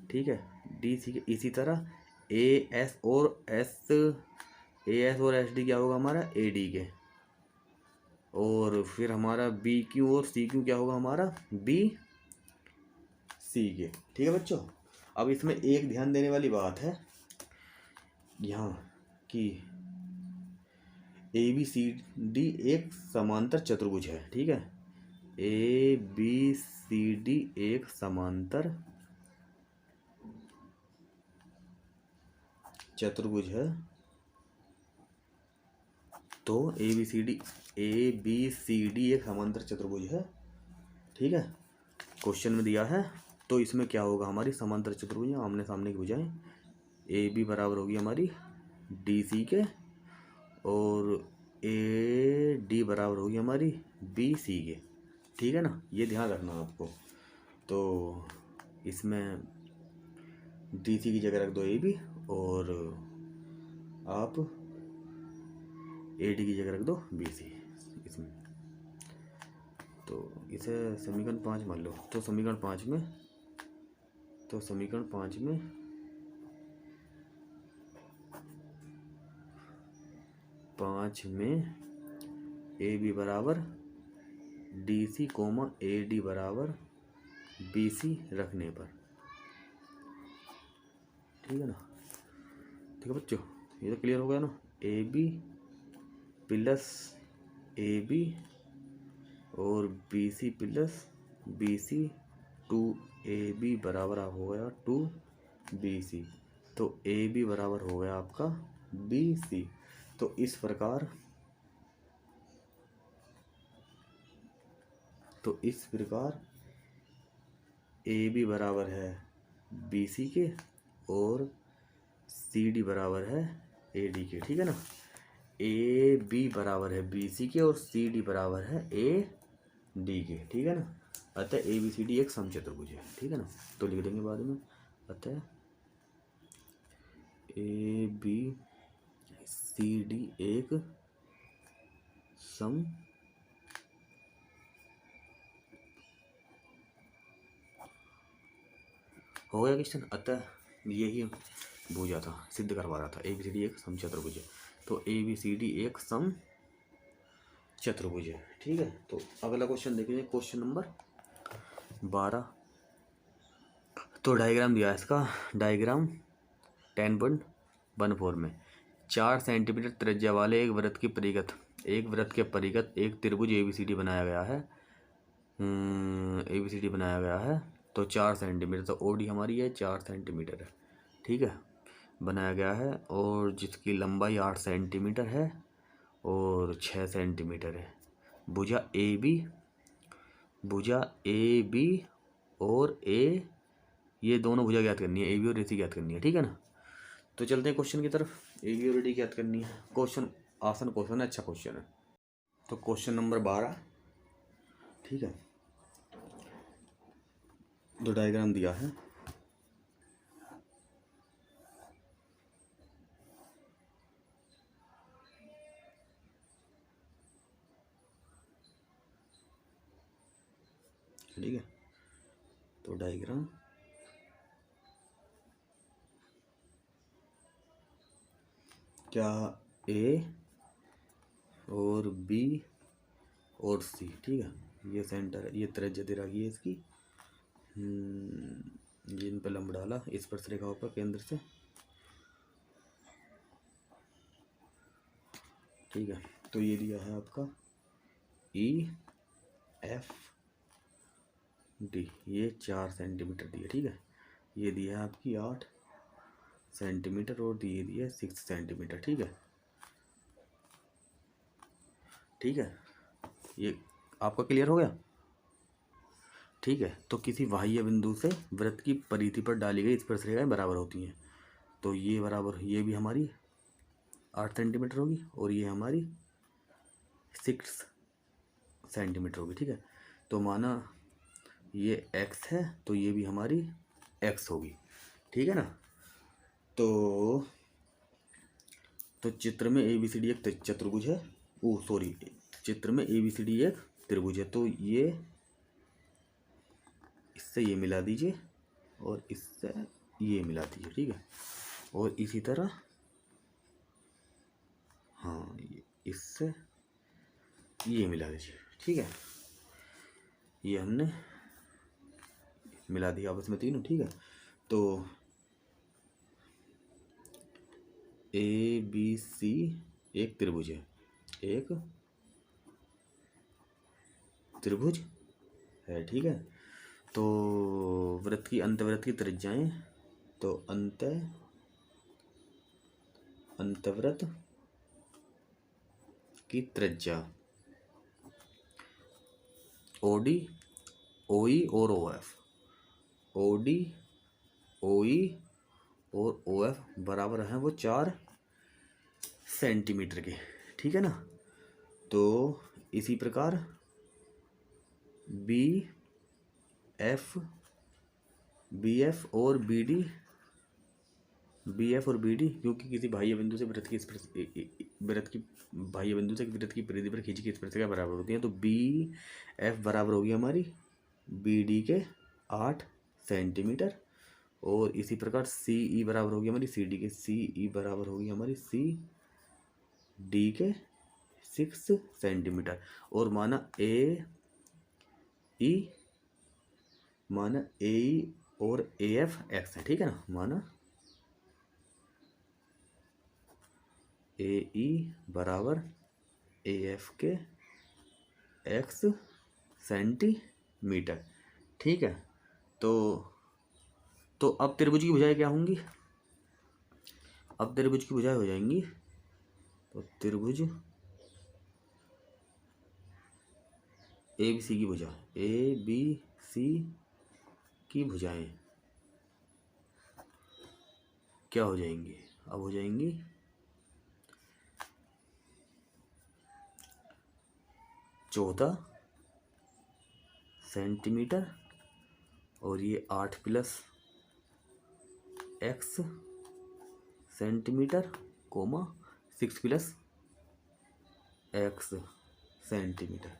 ठीक है, डी सी के। इसी तरह ए एस और एस डी क्या होगा हमारा ए डी के, और फिर हमारा बी क्यू और सी क्यू क्या होगा हमारा बी सी के। ठीक है बच्चों, अब इसमें एक ध्यान देने वाली बात है यहाँ कि ए बी सी डी एक समांतर चतुर्भुज है। ठीक है, ए बी सी डी एक समांतर चतुर्भुज है, तो ए बी सी डी एक समांतर चतुर्भुज है। ठीक है, क्वेश्चन में दिया है, तो इसमें क्या होगा हमारी समांतर चतुर्भुज आमने सामने की भुजाएं, ए बी बराबर होगी हमारी डी सी के, और ए डी बराबर होगी हमारी बी सी के। ठीक है ना, ये ध्यान रखना आपको। तो इसमें डी सी की जगह रख दो ए बी, और आप ए डी की जगह रख दो बी सी इसमें। तो इसे समीकरण 5 मान लो, तो समीकरण 5 में ए बी बराबर D C comma A D बराबर बी सी रखने पर। ठीक है ना, ठीक है बच्चों, ये तो क्लियर हो गया ना। A B plus A B और B C plus B C, two A B बराबर हो गया टू बी सी। तो ए बी बराबर हो गया आपका बी सी। तो इस प्रकार ए बी बराबर है बी सी के और सी डी बराबर है ए डी के, ठीक है ना। ए बी बराबर है बी सी के और सी डी बराबर है ए डी के, ठीक है ना। अतः ए बी सी डी एक समचतुर्भुज है, ठीक है ना। तो लिख देंगे बाद में, अतः ए बी सी डी एक सम हो गया क्वेश्चन। अतः यही भुजा था, सिद्ध करवा रहा था, ए बी सी डी एक समचतुर्भुज है। तो ए बी सी डी एक सम चतुर्भुज है, ठीक है। तो अगला क्वेश्चन देखेंगे, क्वेश्चन नंबर 12। तो डायग्राम दिया है इसका, डायग्राम 10.14 में 4 सेंटीमीटर त्रिज्या वाले एक वृत्त के परिगत एक त्रिभुज ABCD बनाया गया है। ABCD बनाया गया है। तो 4 सेंटीमीटर, तो OD हमारी है 4 सेंटीमीटर है, ठीक है, बनाया गया है। और जिसकी लंबाई 8 सेंटीमीटर है और 6 सेंटीमीटर है। भुजा ए बी और ए, ये दोनों भुजा ज्ञात करनी है, ए बी और AC ज्ञात करनी है, ठीक है ना। तो चलते हैं क्वेश्चन की तरफ। ए बी और डी ज्ञात करनी है। क्वेश्चन आसान क्वेश्चन है, अच्छा क्वेश्चन है। तो क्वेश्चन नंबर 12, ठीक है। दो डायग्राम दिया है, ठीक है। तो डायग्राम क्या ए और बी और सी, ठीक है। ये सेंटर है, ये त्रिज्या दे रखी है इसकी, जिन पे लंब डाला इस पर रेखाओं पर केंद्र से, ठीक है। तो ये दिया है आपका ई एफ डी, ये 4 सेंटीमीटर दिया, ठीक है। ये दिया है आपकी 8 सेंटीमीटर और ये दिया है 6 सेंटीमीटर, ठीक है, ठीक है। ये आपका क्लियर हो गया, ठीक है। तो किसी बाह्य बिंदु से वृत्त की परिधि पर डाली गई स्पर्शरेखाएं बराबर होती हैं। तो ये बराबर, ये भी हमारी 8 सेंटीमीटर होगी और ये हमारी 6 सेंटीमीटर होगी, ठीक है। तो माना ये x है तो ये भी हमारी x होगी, ठीक है ना। तो चित्र में ABCD एक चतुर्भुज है, चित्र में ABCD एक त्रिभुज है। तो ये इससे ये मिला दीजिए और इससे ये मिला दीजिए, ठीक है। और इसी तरह हाँ, इससे ये मिला दीजिए, ठीक है। ये हमने मिला दिया आपस में तीनों, ठीक है। तो ABC एक त्रिभुज है, एक त्रिभुज है, ठीक है। तो वृत्त की अंतवृत्त की त्रिज्याएं, तो अंतवृत्त की त्रिज्या OD, OE और OF, OD, OE और OF बराबर हैं वो 4 सेंटीमीटर के, ठीक है ना। तो इसी प्रकार BF और BD, क्योंकि किसी बाह्य बिंदु से वृत्त की बाह्य बिंदु से वृत्त की परिधि पर खींची गई स्पर्शरेखा बराबर होती है। तो BF बराबर होगी हमारी BD के 8 सेंटीमीटर और इसी प्रकार CE बराबर होगी हमारी CD के, CE बराबर होगी हमारी CD के 6 सेंटीमीटर। और माना AE और AF x है, ठीक है ना। माना AE बराबर AF के x सेंटीमीटर। ठीक है, तो अब त्रिभुज की भुजाएं क्या होंगी? अब त्रिभुज की भुजाएं हो जाएंगी, तो त्रिभुज ABC की भुजा, ABC की भुजाएं क्या हो जाएंगी? अब हो जाएंगी 14 सेंटीमीटर और ये 8 plus x centimetre comma 6 plus x centimetre.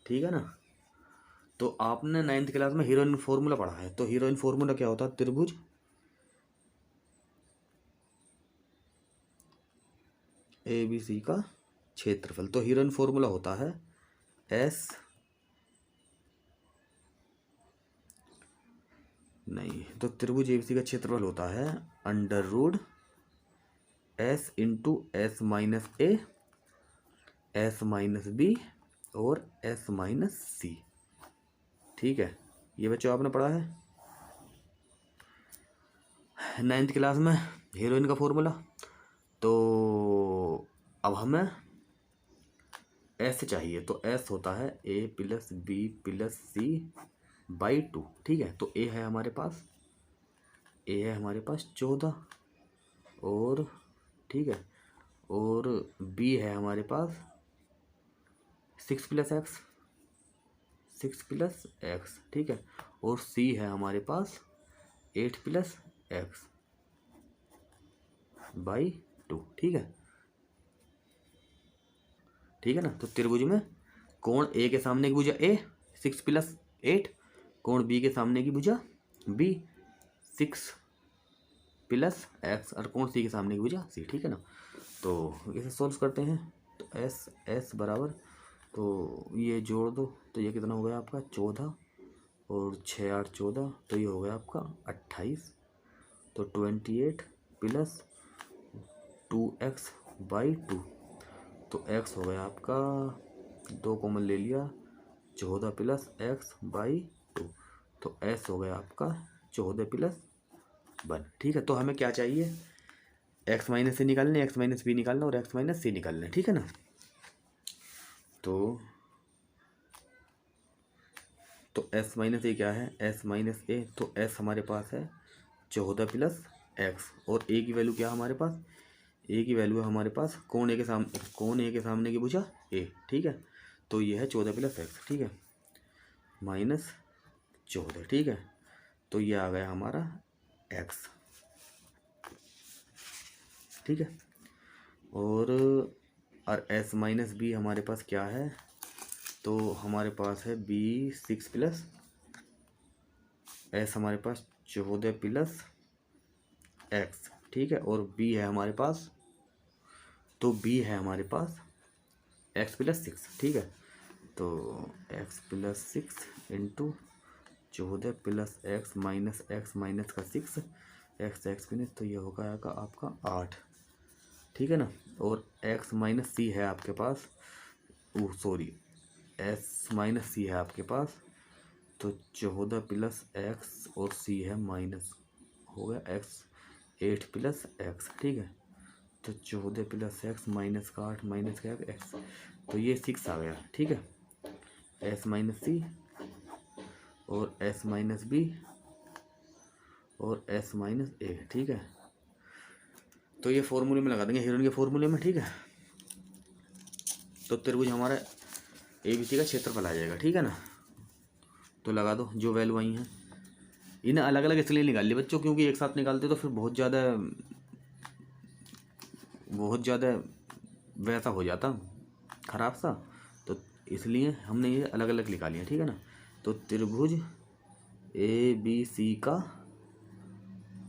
ठीक है ना। तो आपने 9th क्लास में हीरोइन फॉर्मूला पढ़ा है, तो हीरोइन फॉर्मूला क्या होता है? त्रिभुज ABC का क्षेत्रफल। तो हीरोइन फॉर्मूला होता है S नहीं, तो त्रिभुज ABC का क्षेत्रफल होता है under root S into S minus A, S minus B और S माइनस C। ठीक है, ये बच्चों आपने पढ़ा है 9th क्लास में हीरोइन का फॉर्मूला। तो अब हमें S चाहिए, तो S होता है A plus B plus C by 2। ठीक है, तो A है हमारे पास, A है हमारे पास 14 और ठीक है, और B है हमारे पास 6 प्लस एक्स, 6 प्लस एक्स। ठीक है, और C है हमारे पास 8 प्लस एक्स बाई 2। ठीक है, ठीक है ना। तो त्रिभुज में कोण A के सामने की भुजा A 6 प्लस 8, कोण B के सामने की भुजा B 6 प्लस एक्स और कोण C के सामने की भुजा C। ठीक है ना। तो इसे सॉल्व करते हैं, तो S बराबर, तो ये जोड़ दो तो ये कितना हो गया आपका 14 और 6 8 14, तो ये हो गया आपका 28। तो 28 प्लस 2x बाई 2, तो x हो गया आपका 2 कॉमन ले लिया 14 प्लस एक्स बाई 2, तो s हो गया आपका 14 प्लस 1। ठीक है, तो हमें क्या चाहिए? x माइनस से निकालने, x माइनस बी निकालना और x माइनस सी निकालना। ठीक है ना। तो s माइनस ए क्या है? s माइनस ए, तो s हमारे पास है 14 प्लस एक्स और a की वैल्यू क्या है हमारे पास? a की वैल्यू है हमारे पास कोण a के सामने की भुजा a। ठीक है, तो ये है 14 प्लस एक्स। ठीक है, माइनस 14। ठीक है, तो ये आ गया हमारा x। ठीक है, और s माइनस बी हमारे पास क्या है? तो हमारे पास है b 6 प्लस s हमारे पास 14 प्लस x। ठीक है, और b है हमारे पास, तो b है हमारे पास x प्लस 6। ठीक है, तो x plus 6 into 14 plus x minus का 6 x माइनस, तो ये होगा आपका 8। ठीक है ना, और x माइनस सी है आपके पास, s माइनस सी है आपके पास, तो 14 प्लस एक्स और c है माइनस, हो गया x 8 प्लस एक्स। ठीक है, तो 14 प्लस एक्स माइनस का 8 माइनस का एक्स, तो ये 6 आ गया। ठीक है, s माइनस सी और s माइनस बी और s माइनस ए। ठीक है, तो ये फॉर्मूले में लगा देंगे हीरोइन के फॉर्मूले में। ठीक है, तो त्रिभुज हमारा ABC का क्षेत्रफल आ जाएगा। ठीक है ना, तो लगा दो जो वैल्यू आई हैं। इन्हें अलग अलग इसलिए निकाल लिया बच्चों, क्योंकि एक साथ निकालते तो फिर बहुत ज़्यादा वैसा हो जाता खराब सा, तो इसलिए हमने ये अलग अलग निकाल लिया। ठीक है ना, तो त्रिभुज ABC का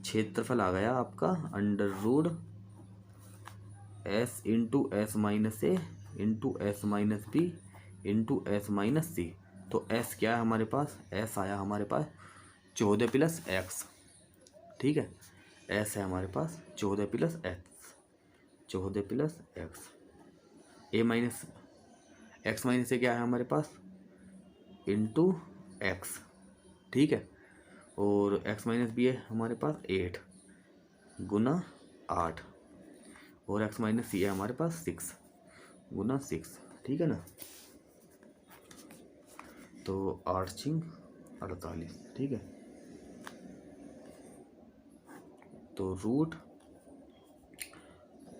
क्षेत्रफल आ गया आपका under root S into S minus A into S minus B into S minus C. तो S क्या है हमारे पास? S आया हमारे पास 14 प्लस एक्स। ठीक है, S है हमारे पास 14 plus X, 14 plus X. X minus A क्या है हमारे पास, इंटू एक्स, ठीक है। और एक्स माइनस बी है हमारे पास 8 गुना 8, और एक्स माइनस सी है हमारे पास 6 गुना 6, ठीक है ना। तो 8 छिंग 48, ठीक है। तो root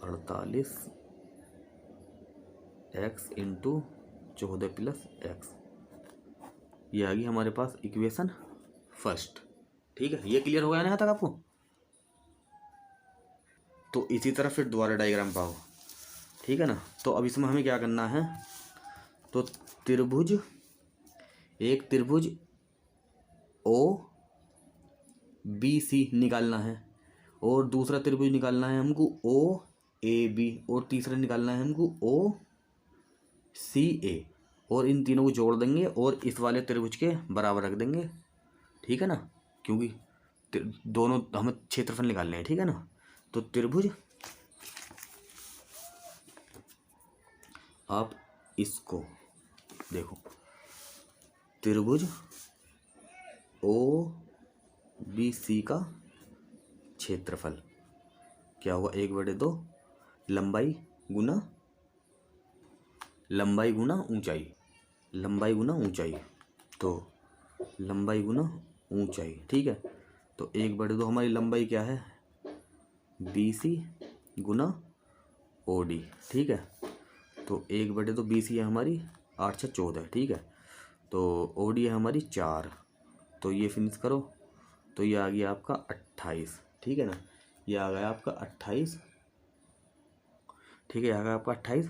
48 X into 14 plus X, ये आ गई हमारे पास इक्वेशन फर्स्ट, ठीक है। ये क्लियर हो गया ना यहाँ तक आपको। तो इसी तरह फिर दोबारा डायग्राम पाओ, ठीक है ना। तो अब इसमें हमें क्या करना है, तो त्रिभुज, एक त्रिभुज ओ बी सी निकालना है, और दूसरा त्रिभुज निकालना है हमको ओ ए बी, और तीसरा निकालना है हमको ओ सी ए, और इन तीनों को जोड़ देंगे और इस वाले त्रिभुज के बराबर रख देंगे, ठीक है ना, क्योंकि दोनों हमें क्षेत्रफल निकालने हैं, ठीक है ना। तो त्रिभुज, आप इसको देखो, त्रिभुज ओ बी सी का क्षेत्रफल क्या होगा, 1/2 लंबाई गुना ऊंचाई, लंबाई गुना ऊंचाई, तो लंबाई गुना ऊंचाई, ठीक है। तो 1/2 हमारी लंबाई क्या है, बी सी गुना ओ डी, ठीक है। तो 1/2 बी सी है हमारी 8 × 14, ठीक है। तो ओ डी है हमारी 4, तो ये फिनिश करो, तो ये आ गया आपका 28, ठीक है ना। ये आ गया आपका 28, ठीक है, आ गया आपका 28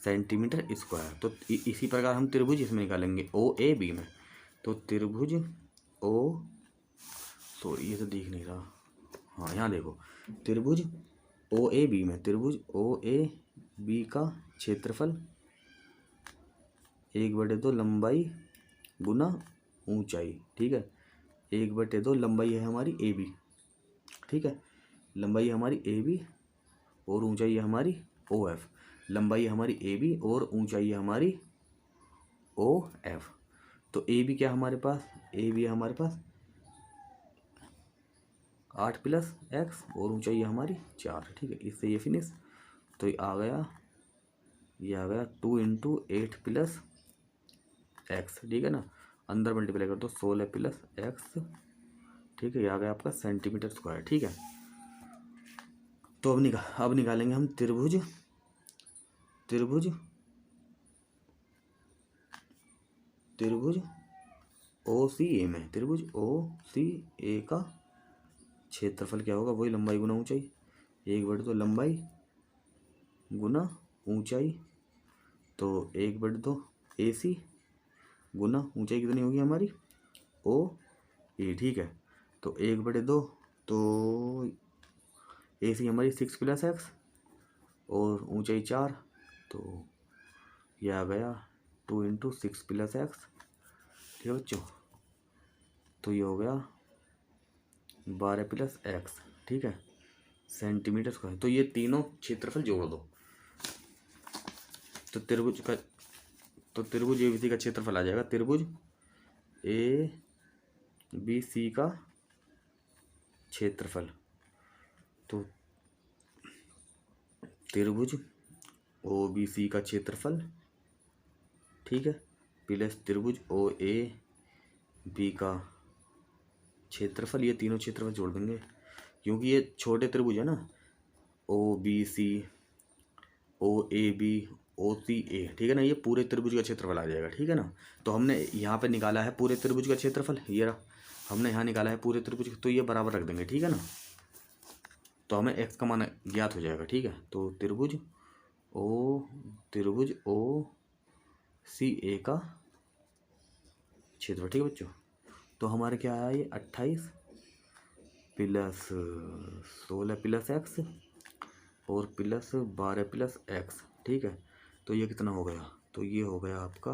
सेंटीमीटर स्क्वायर। तो इसी प्रकार हम त्रिभुज इसमें निकालेंगे ओ ए बी में। तो त्रिभुज ओ, सॉरी ये तो दिख नहीं रहा, हाँ यहाँ देखो, त्रिभुज ओ ए बी में, त्रिभुज ओ ए बी का क्षेत्रफल 1/2 लंबाई गुना ऊंचाई, ठीक है। 1/2 लंबाई है हमारी ए बी, ठीक है, लंबाई है हमारी ए बी, और ऊंचाई है हमारी ओ एफ, लंबाई है हमारी ए बी और ऊंचाई है हमारी ओ एफ। तो ए बी क्या हमारे पास, ए बी है हमारे पास 8 + एक्स, और ऊंचाई है हमारी 4, ठीक है। इससे ये फिनिश, तो ये आ गया 2 × 8 + एक्स, ठीक है ना। अंदर मल्टीप्लाई कर दो 16 + एक्स, ठीक है। ये आ गया आपका सेंटीमीटर स्क्वायर, ठीक है। तो अब निकालेंगे हम त्रिभुज ओ सी ए में, त्रिभुज ओ सी ए का क्षेत्रफल क्या होगा, वही लंबाई गुना ऊंचाई, 1/2 लंबाई गुना ऊंचाई, तो 1/2 ए सी गुना ऊंचाई कितनी होगी हमारी ओ ए, ठीक है। तो 1/2, तो ए सी हमारी 6 + एक्स, और ऊंचाई 4, तो यह आ गया 2 × 6 + एक्स, ठीक है बच्चों। तो ये हो गया 12 + एक्स, ठीक है, सेंटीमीटर स्क्वायर। तो ये तीनों क्षेत्रफल जोड़ दो, तो त्रिभुज ए बी सी का क्षेत्रफल आ जाएगा, त्रिभुज ए बी सी का क्षेत्रफल, तो त्रिभुज ओ बी सी का क्षेत्रफल, ठीक है, प्लस त्रिभुज ओ ए बी का क्षेत्रफल, ये तीनों क्षेत्रफल जोड़ देंगे, क्योंकि ये छोटे त्रिभुज है ना, O B C, O A B, O सी ए, ठीक है ना। ये पूरे त्रिभुज का क्षेत्रफल आ जाएगा, ठीक है ना। तो हमने यहाँ पे निकाला है पूरे त्रिभुज का क्षेत्रफल, ये रहा, हमने यहाँ निकाला है पूरे त्रिभुज, तो ये बराबर रख देंगे, ठीक है ना। तो हमें एक्स का मान ज्ञात हो जाएगा, ठीक है। तो त्रिभुज ओ सी ए का क्षेत्रफल, ठीक है बच्चों। तो हमारे क्या आया, ये 28 + 16 + एक्स, और + 12 + एक्स, ठीक है। तो ये कितना हो गया, तो ये हो गया आपका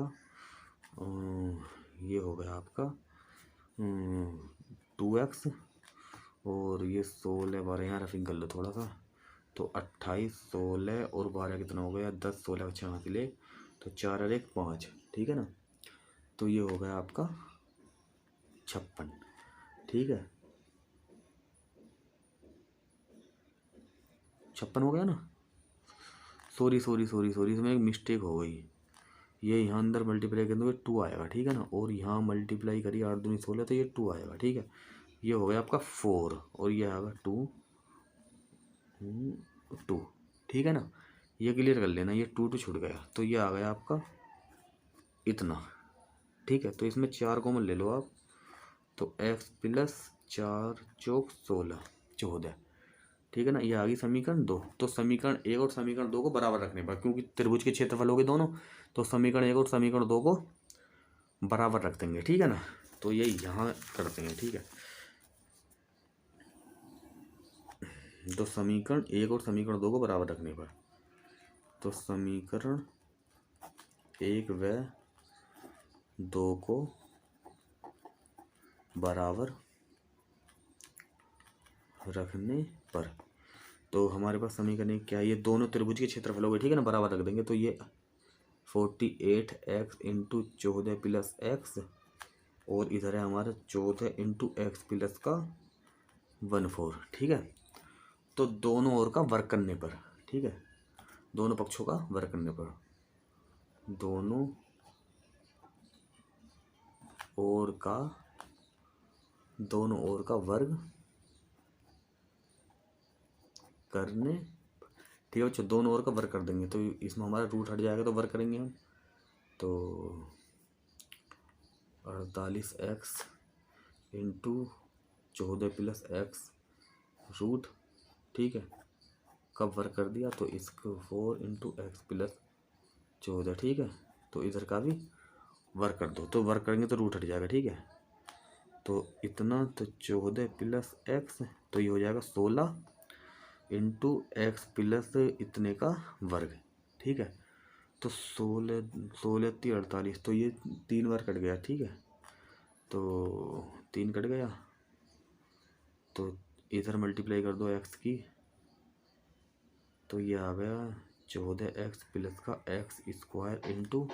2x, और ये 16 12 यहाँ रफिंग कर लो थोड़ा सा, तो 28 16 और 12 कितना हो गया, 10 16 बच्चे यहाँ के लिए, तो 4 और 1 5, ठीक है ना। तो ये हो गया आपका 56, ठीक है। 56 हो गया ना। सॉरी सॉरी सॉरी सॉरी, इसमें एक मिस्टेक हो गई। ये यहाँ अंदर मल्टीप्लाई कर दोगे 2 आएगा, ठीक है ना। और यहाँ मल्टीप्लाई करिए 8 दूनी 16, तो ये 2 आएगा, ठीक है। ये हो गया आपका 4 और ये आएगा 2 2, ठीक है ना। ये क्लियर कर लेना, ये 2 छूट गया, तो ये आ गया आपका इतना, ठीक है। तो इसमें 4 कॉमन ले लो आप, तो x प्लस 4 चौक 16 14, ठीक है ना। ये आ गई समीकरण 2। तो समीकरण 1 और समीकरण 2 को बराबर रखने पर, क्योंकि त्रिभुज के क्षेत्रफल हो गए दोनों, तो समीकरण 1 और समीकरण 2 को बराबर रख देंगे, ठीक है ना। तो ये यहाँ करते हैं, ठीक है। तो समीकरण 1 और समीकरण 2 को बराबर रखने पर, तो समीकरण 1 व 2 को बराबर रखने पर, तो हमारे पास समीकरण एक क्या है, ये दोनों त्रिभुज के क्षेत्रफल हो गए, ठीक है ना, बराबर रख देंगे। तो ये 48x इंटू 14 प्लस एक्स, और इधर है हमारा 14 इंटू एक्स प्लस का 14, ठीक है। तो दोनों ओर का वर्क करने पर, ठीक है, दोनों पक्षों का वर्क करने पर, दोनों ओर का वर्ग करने, ठीक है बच्चों, दोनों ओर का वर्क कर देंगे। तो इसमें हमारा रूट हट जाएगा, तो वर्क करेंगे हम, तो 48x into 14 plus x root, ठीक है, कब वर्क कर दिया, तो इसको 4 इंटू एक्स प्लस 14, ठीक है। तो इधर का भी वर्क कर दो, तो वर्क करेंगे तो रूट हट जाएगा, ठीक है। तो इतना, तो 14 प्लस एक्स, तो ये हो जाएगा 16 इंटू एक्स प्लस इतने का वर्ग, ठीक है। तो 16 3 48, तो ये 3 बार कट गया, ठीक है। तो 3 कट गया, तो इधर मल्टीप्लाई कर दो एक्स की, तो ये आ गया 14x प्लस का एक्स स्क्वायर इंटू,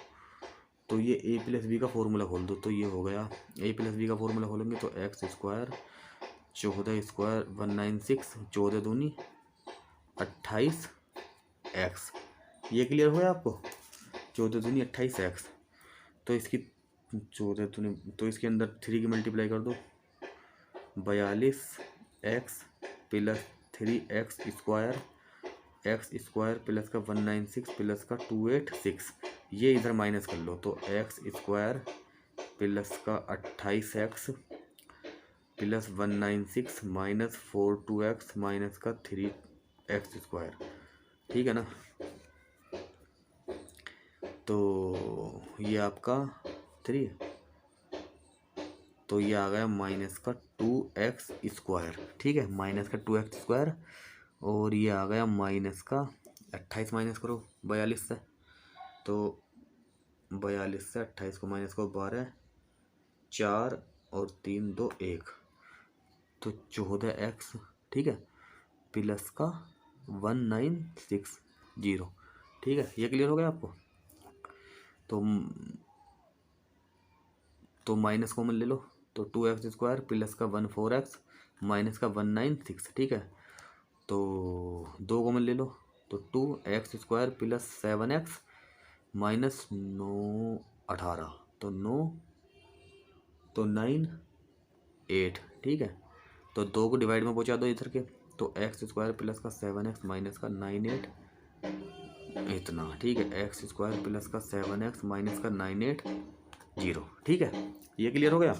तो ये ए प्लस बी का फॉर्मूला खोल दो, तो ये हो गया ए प्लस बी का फॉर्मूला खोलेंगे तो एक्स स्क्वायर 14 स्क्वायर 196, 14 दूनी 28 एक्स। ये क्लियर हुआ आपको, 14 दूनी 28 एक्स। तो इसकी 14 दूनी, तो इसके अंदर 3 की मल्टीप्लाई कर दो, 42 x plus 3 x square plus का 196 प्लस का 286, ये इधर माइनस कर लो, तो एक्स स्क्वायर प्लस का 28x plus 196 minus 42x minus का 3x स्क्वायर, ठीक है ना। तो ये आपका 3, तो ये आ गया माइनस का 2x स्क्वायर, ठीक है, माइनस का 2x स्क्वायर, और ये आ गया माइनस का 28 माइनस करो 42 से, तो 42 से 28 को माइनस करो 12 4 और 3 2 1, तो 14x, ठीक है, प्लस का 1960, ठीक है। ये क्लियर हो गया आपको। तो माइनस कॉमन ले लो, तो 2x स्क्वायर प्लस का 14x माइनस का 196, ठीक है। तो 2 कॉमन ले लो, तो 2x square plus 7x minus 9 18, तो 9 तो 9 8, ठीक है। तो 2 को डिवाइड में पहुंचा दो इधर के, तो एक्स स्क्वायर प्लस का 7x माइनस का 9 8 इतना, ठीक है। एक्स स्क्वायर प्लस का 7x माइनस का 9 8 0, ठीक है। ये क्लियर हो गया,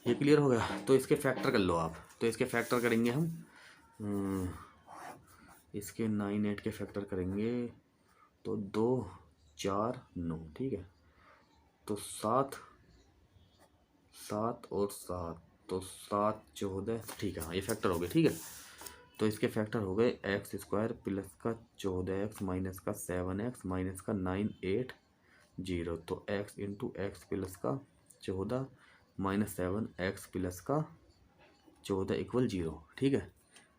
ये क्लियर हो गया। तो इसके फैक्टर कर लो आप, तो इसके फैक्टर करेंगे हम, इसके 9 8 के फैक्टर करेंगे, तो 2 4 9, ठीक है। तो 7 7 और 7, तो 7 14, ठीक है, हाँ ये फैक्टर हो गए, ठीक है। तो इसके फैक्टर हो गए एक्स स्क्वायर प्लस का 14x माइनस का 7x माइनस का 9 8 0, तो x इंटू एक्स प्लस का 14 माइनस 7 एक्स प्लस का 14 इक्वल 0, ठीक है।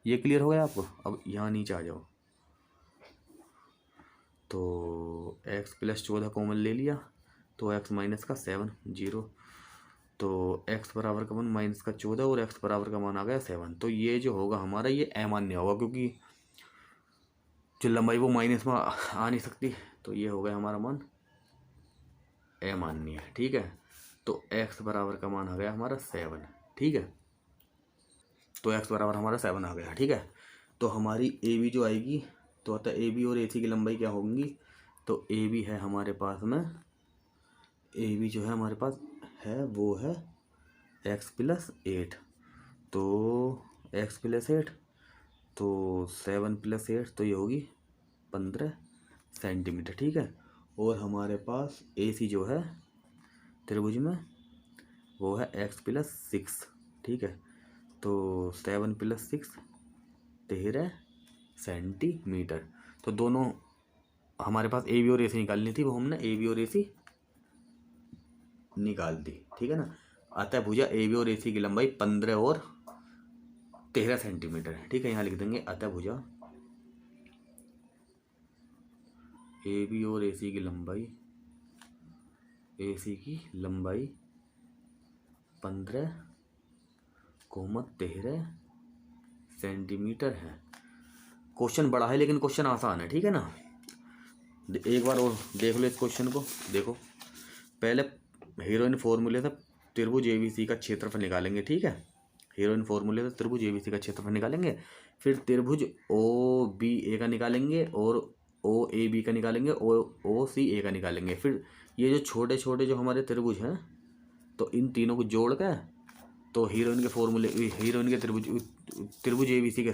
ये क्लियर हो गया आपको। अब यहाँ नीचे आ जाओ, तो x प्लस 14 कॉमन ले लिया तो x माइनस का 7 0। तो x बराबर का मान माइनस का 14 और x बराबर का मान आ गया 7। तो ये जो होगा हमारा ये अमान्य होगा, क्योंकि जो लंबाई वो माइनस में आ नहीं सकती। तो ये हो गया हमारा मान अमान्य। ठीक है, तो x बराबर का मान आ गया हमारा 7। ठीक है, तो x बराबर हमारा 7 आ गया। ठीक है, तो हमारी ए बी जो आएगी, तो अतः ए बी और ए सी की लंबाई क्या होंगी, तो ए बी है हमारे पास में, ए बी जो है हमारे पास है वो है x प्लस 8। तो x प्लस 8 तो 7 प्लस 8 तो ये होगी 15 सेंटीमीटर। ठीक है, और हमारे पास ए सी जो है त्रिभुज में वो है x प्लस 6। ठीक है, तो 7 प्लस 6 13 सेंटीमीटर। तो दोनों हमारे पास ए बी और ए सी निकालनी थी, वो हमने ए बी और ए सी निकाल दी। ठीक है ना, अतः भुजा ए बी और ए सी की लंबाई 15 और 13 सेंटीमीटर है। ठीक है, यहाँ लिख देंगे अतः भुजा ए बी और ए सी की लंबाई, ए सी की लंबाई 15 13 सेंटीमीटर है। क्वेश्चन बड़ा है लेकिन क्वेश्चन आसान है। ठीक है ना, एक बार और देख लो इस क्वेश्चन को। देखो, पहले हीरोइन फॉर्मूले से त्रिभुज एबीसी का क्षेत्रफल निकालेंगे। ठीक है, हीरोइन फॉर्मूले से त्रिभुज एबीसी का क्षेत्रफल निकालेंगे, फिर त्रिभुज ओ बी ए का निकालेंगे और ओ ए बी का निकालेंगे, ओ सी ए का निकालेंगे। फिर ये जो छोटे छोटे जो हमारे त्रिभुज हैं, तो इन तीनों को जोड़ कर तो हीरोइन के फॉर्मूले, हीरोइन के त्रिभुज एबीसी के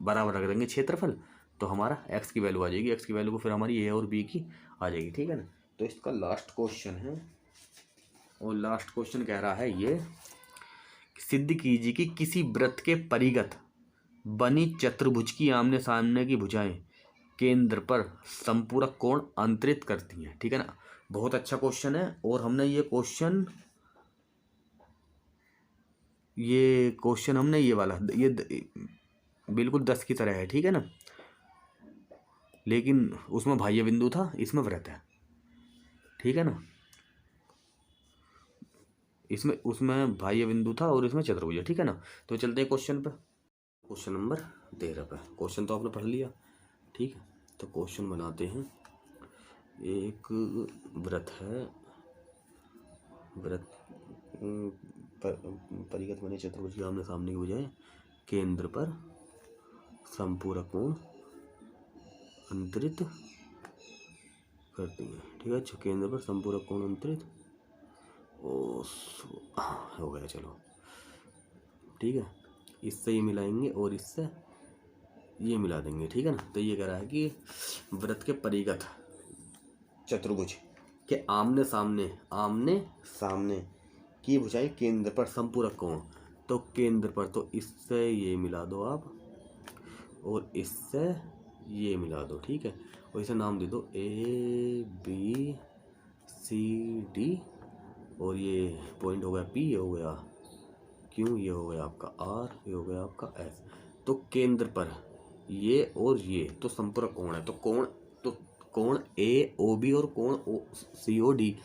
बराबर रख देंगे क्षेत्रफल, तो हमारा x की वैल्यू आ जाएगी। x की वैल्यू को फिर हमारी ए और बी की आ जाएगी। ठीक है ना, तो इसका लास्ट क्वेश्चन है, और लास्ट क्वेश्चन कह रहा है ये, सिद्ध कीजिए कि किसी वृत्त के परिगत बनी चतुर्भुज की आमने सामने की भुजाएं केंद्र पर संपूरक कोण अंतरित करती हैं। ठीक है ना, बहुत अच्छा क्वेश्चन है, और हमने ये क्वेश्चन हमने ये वाला ये बिल्कुल 10 की तरह है। ठीक है ना, लेकिन उसमें बाह्य बिंदु था, इसमें वृत्त है। ठीक है ना, इसमें उसमें बाह्य बिंदु था और इसमें चतुर्भुज है। ठीक है ना, तो चलते हैं क्वेश्चन पे। क्वेश्चन नंबर 13 पे। क्वेश्चन तो आपने पढ़ लिया। ठीक है, तो क्वेश्चन बनाते हैं। एक वृत्त है, वृत्त परिगत बने चतुर्भुज की आमने सामने की बजाय केंद्र पर संपूरक कोण अंतरित करती हैं। ठीक है, अच्छा, केंद्र पर संपूरक कोण अंतरित हो गया। चलो ठीक है, इससे ये मिलाएंगे और इससे ये मिला देंगे। ठीक है ना, तो ये कह रहा है कि वृत्त के परिगत चतुर्भुज के आमने सामने की भुजाएं केंद्र पर संपूरक कोण, तो केंद्र पर तो इससे ये मिला दो आप और इससे ये मिला दो। ठीक है, और इसे नाम दे दो ए बी सी डी, और ये पॉइंट हो गया पी, ये हो गया क्यू, ये हो गया आपका आर, ये हो गया आपका एस। तो केंद्र पर ये और ये तो संपूरक कोण है, तो कोण ए ओ बी और कोण ओ सी ओ डी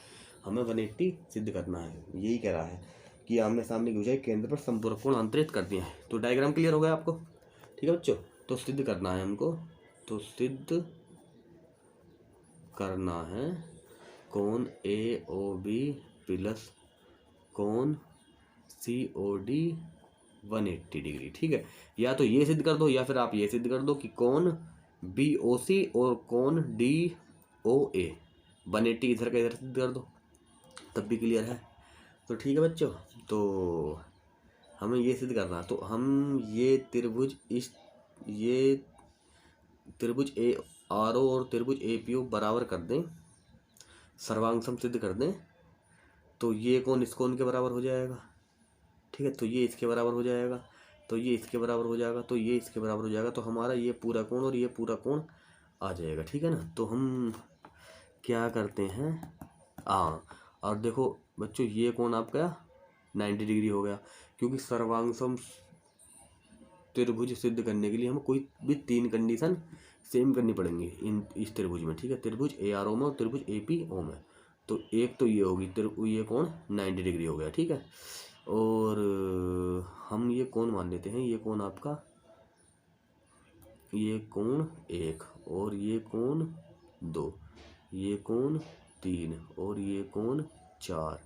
हमें 180 सिद्ध करना है। यही कह रहा है कि आमने सामने की भुजाएं केंद्र पर संपूरक कोण अंतरित करती हैं। तो डायग्राम क्लियर हो गया आपको। ठीक है बच्चों, तो सिद्ध करना है हमको, तो सिद्ध करना है कोण ए ओ बी प्लस कोण सी ओ डी 180 डिग्री। ठीक है, या तो ये सिद्ध कर दो या फिर आप ये सिद्ध कर दो कि कोण बी ओ सी और कोण डी ओ ए 180 इधर का इधर सिद्ध कर दो, तब भी क्लियर है। तो ठीक है बच्चों, तो हमें ये सिद्ध करना है, तो हम ये त्रिभुज ए आर ओ और त्रिभुज ए पी ओ बराबर कर दें, सर्वांग सम सिद्ध कर दें, तो ये कोण इस कोण के बराबर हो जाएगा। ठीक है, तो ये इसके बराबर हो जाएगा, तो ये इसके बराबर हो जाएगा, तो ये इसके बराबर हो जाएगा, तो हमारा ये पूरा कोण और ये पूरा कोण आ जाएगा। ठीक है ना, तो हम क्या करते हैं, और देखो बच्चों, ये कोण आपका 90 डिग्री हो गया, क्योंकि सर्वांग सम त्रिभुज सिद्ध करने के लिए हमें कोई भी 3 कंडीशन सेम करनी पड़ेंगी इन इस त्रिभुज में, ठीक है। त्रिभुज ARO में और त्रिभुज APO में। तो एक तो ये होगी ये कोण 90 डिग्री हो गया, ठीक है। और हम ये कोण मान लेते हैं, ये कोण आपका, ये कोण 1 और ये कोण 2, ये कोण 3 और ये कोण 4,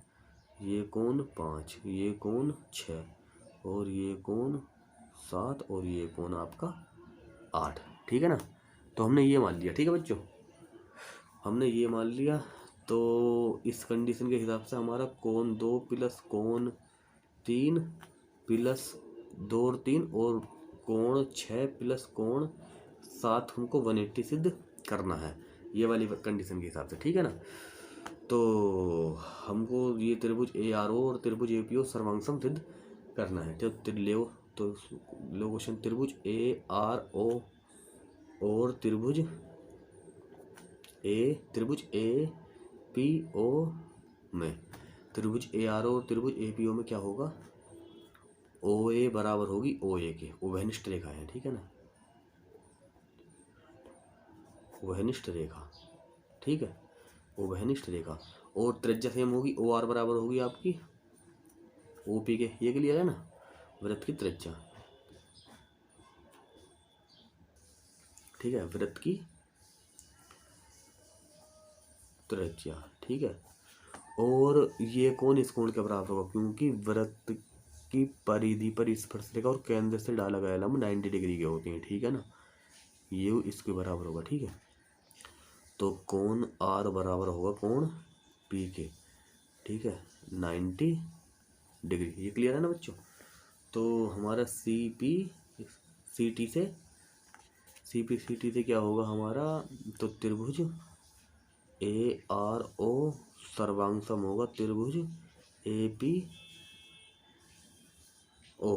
ये कोण 5, ये कोण 6 और ये कोण 7 और ये कोण आपका 8, ठीक है ना। तो हमने ये मान लिया, ठीक है बच्चों, हमने ये मान लिया। तो इस कंडीशन के हिसाब से हमारा कोण 2 प्लस कोण 3 प्लस 2 और 3 और कोण 6 प्लस कोण 7 हमको 180 सिद्ध करना है, ये वाली कंडीशन के हिसाब से, ठीक है ना। तो हमको ये त्रिभुज ARO और त्रिभुज APO सर्वांगसम सिद्ध करना है। तो लो क्वेश्चन, त्रिभुज ARO और त्रिभुज APO में, त्रिभुज ARO और त्रिभुज APO में क्या होगा, OA बराबर होगी OA के, उभयनिष्ठ रेखा है, ठीक है ना, उभयनिष्ठ रेखा, ठीक है, उभयनिष्ठ रेखा। और त्रिज्या सेम होगी, OR बराबर होगी आपकी OP के, ये क्लियर है ना, वृत्त की त्रिज्या, ठीक है, वृत्त की त्रिज्या, ठीक है। और ये कोण इस कोण के बराबर होगा, क्योंकि वृत्त की परिधि पर स्पर्शरेखा और केंद्र से डाला गया लंब 90 डिग्री के होते हैं, ठीक है ना, ये इसके बराबर होगा, ठीक है। तो कोण R बराबर होगा कोण P के, ठीक है, 90 डिग्री, ये क्लियर है ना बच्चों। तो हमारा CP CT से क्या होगा हमारा, तो त्रिभुज ARO सर्वांगसम होगा त्रिभुज APO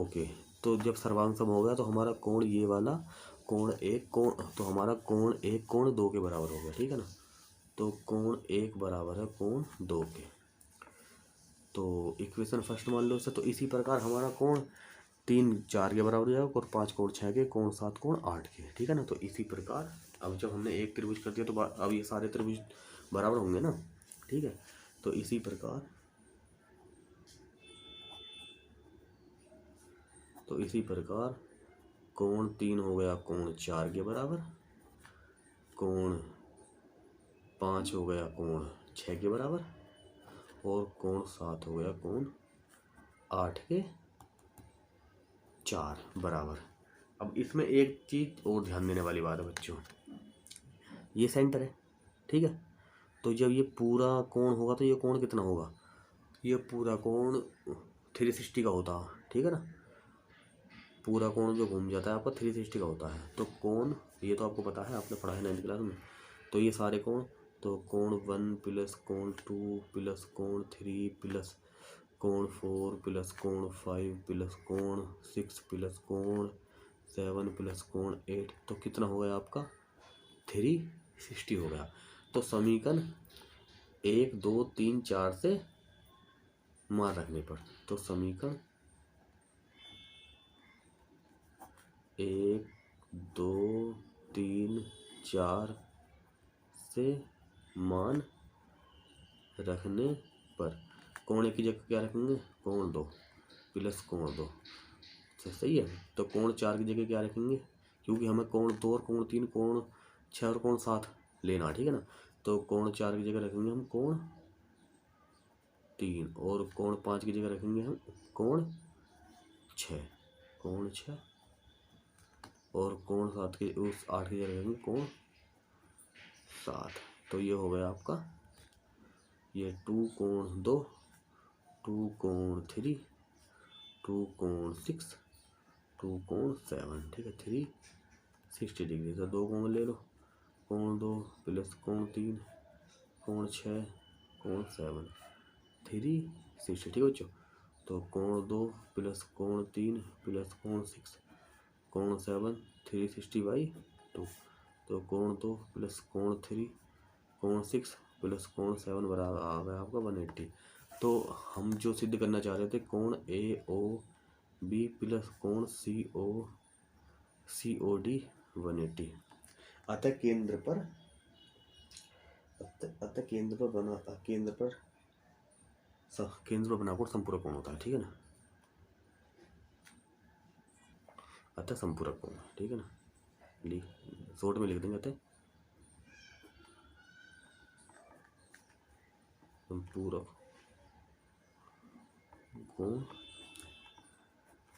के। तो जब सर्वांगसम हो गया तो हमारा कोण ये वाला कोण 1 कोण, तो हमारा कोण 1 कोण 2 के बराबर हो गया, ठीक है ना। तो कोण 1 बराबर है कोण 2 के। तो इक्वेशन फर्स्ट मान लो इसे। तो इसी प्रकार हमारा कोण 3 4 के बराबर हो जाएगा और 5 कोण 6 के, कोण 7 कोण 8 के, ठीक है ना। तो इसी प्रकार अब जब हमने एक त्रिभुज कर दिया तो अब ये सारे त्रिभुज बराबर होंगे ना, ठीक है। तो इसी प्रकार कोण 3 हो गया कोण 4 के बराबर, कोण 5 हो गया कोण 6 के बराबर और कोण 7 हो गया कोण 8 के 4 बराबर। अब इसमें एक चीज़ और ध्यान देने वाली बात है बच्चों, ये सेंटर है, ठीक है। तो जब ये पूरा कोण होगा तो ये कोण कितना होगा, ये पूरा कोण 360 का होता है, ठीक है ना। पूरा कोण जो घूम जाता है आपका 360 का होता है। तो कोण ये तो आपको पता है, आपने पढ़ा है 9th क्लास में। तो ये सारे कोण, तो कोण 1 प्लस कोण 2 प्लस कोण 3 प्लस कोण 4 प्लस कोण 5 प्लस कोण 6 प्लस कोण 7 प्लस कोण 8, तो कितना हो गया आपका 360 हो गया। तो समीकरण 1 2 3 4 से मान रखने पर, तो समीकरण 1 2 3 4 से मान रखने पर कोण 1 की जगह क्या रखेंगे, कोण 2 प्लस कोण 2, सही है। तो कोण 4 की जगह क्या रखेंगे, क्योंकि हमें कोण 2 और कोण 3 कोण 6 और कोण 7 लेना, ठीक है ना। तो कोण 4 की जगह रखेंगे हम कोण 3 और कोण 5 की जगह रखेंगे हम कोण 6 और कोण 7 की उस 8 की जगह रखेंगे कोण 7। तो ये हो गया आपका ये 2 कोण 2 2 कोण 3 2 कोण 6 2 कोण 7, ठीक है, 360 डिग्री। तो 2 कोण ले लो, कोण 2 प्लस कोण 3 कोण 6 कोण 7 360, ठीक है बच्चों। तो कोण 2 प्लस कोण 3 प्लस कोण 6 कोण 7 360/2। तो कोण 2 प्लस कोण 3 कोण 6 प्लस कोण 7 बराबर आ गया आपका 180। तो हम जो सिद्ध करना चाह रहे थे कोण AOB प्लस कोण COD 180। अतः केंद्र पर बना केंद्र पर बना कोण संपूरक कोण होता है, ठीक है ना। अतः संपूरक कोण, ठीक है ना। शॉर्ट में लिख देंगे अतः संपूरक कोण,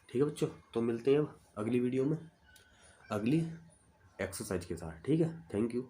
ठीक है बच्चों। तो मिलते हैं अब अगली वीडियो में अगली एक्सरसाइज के साथ, ठीक है। Thank you.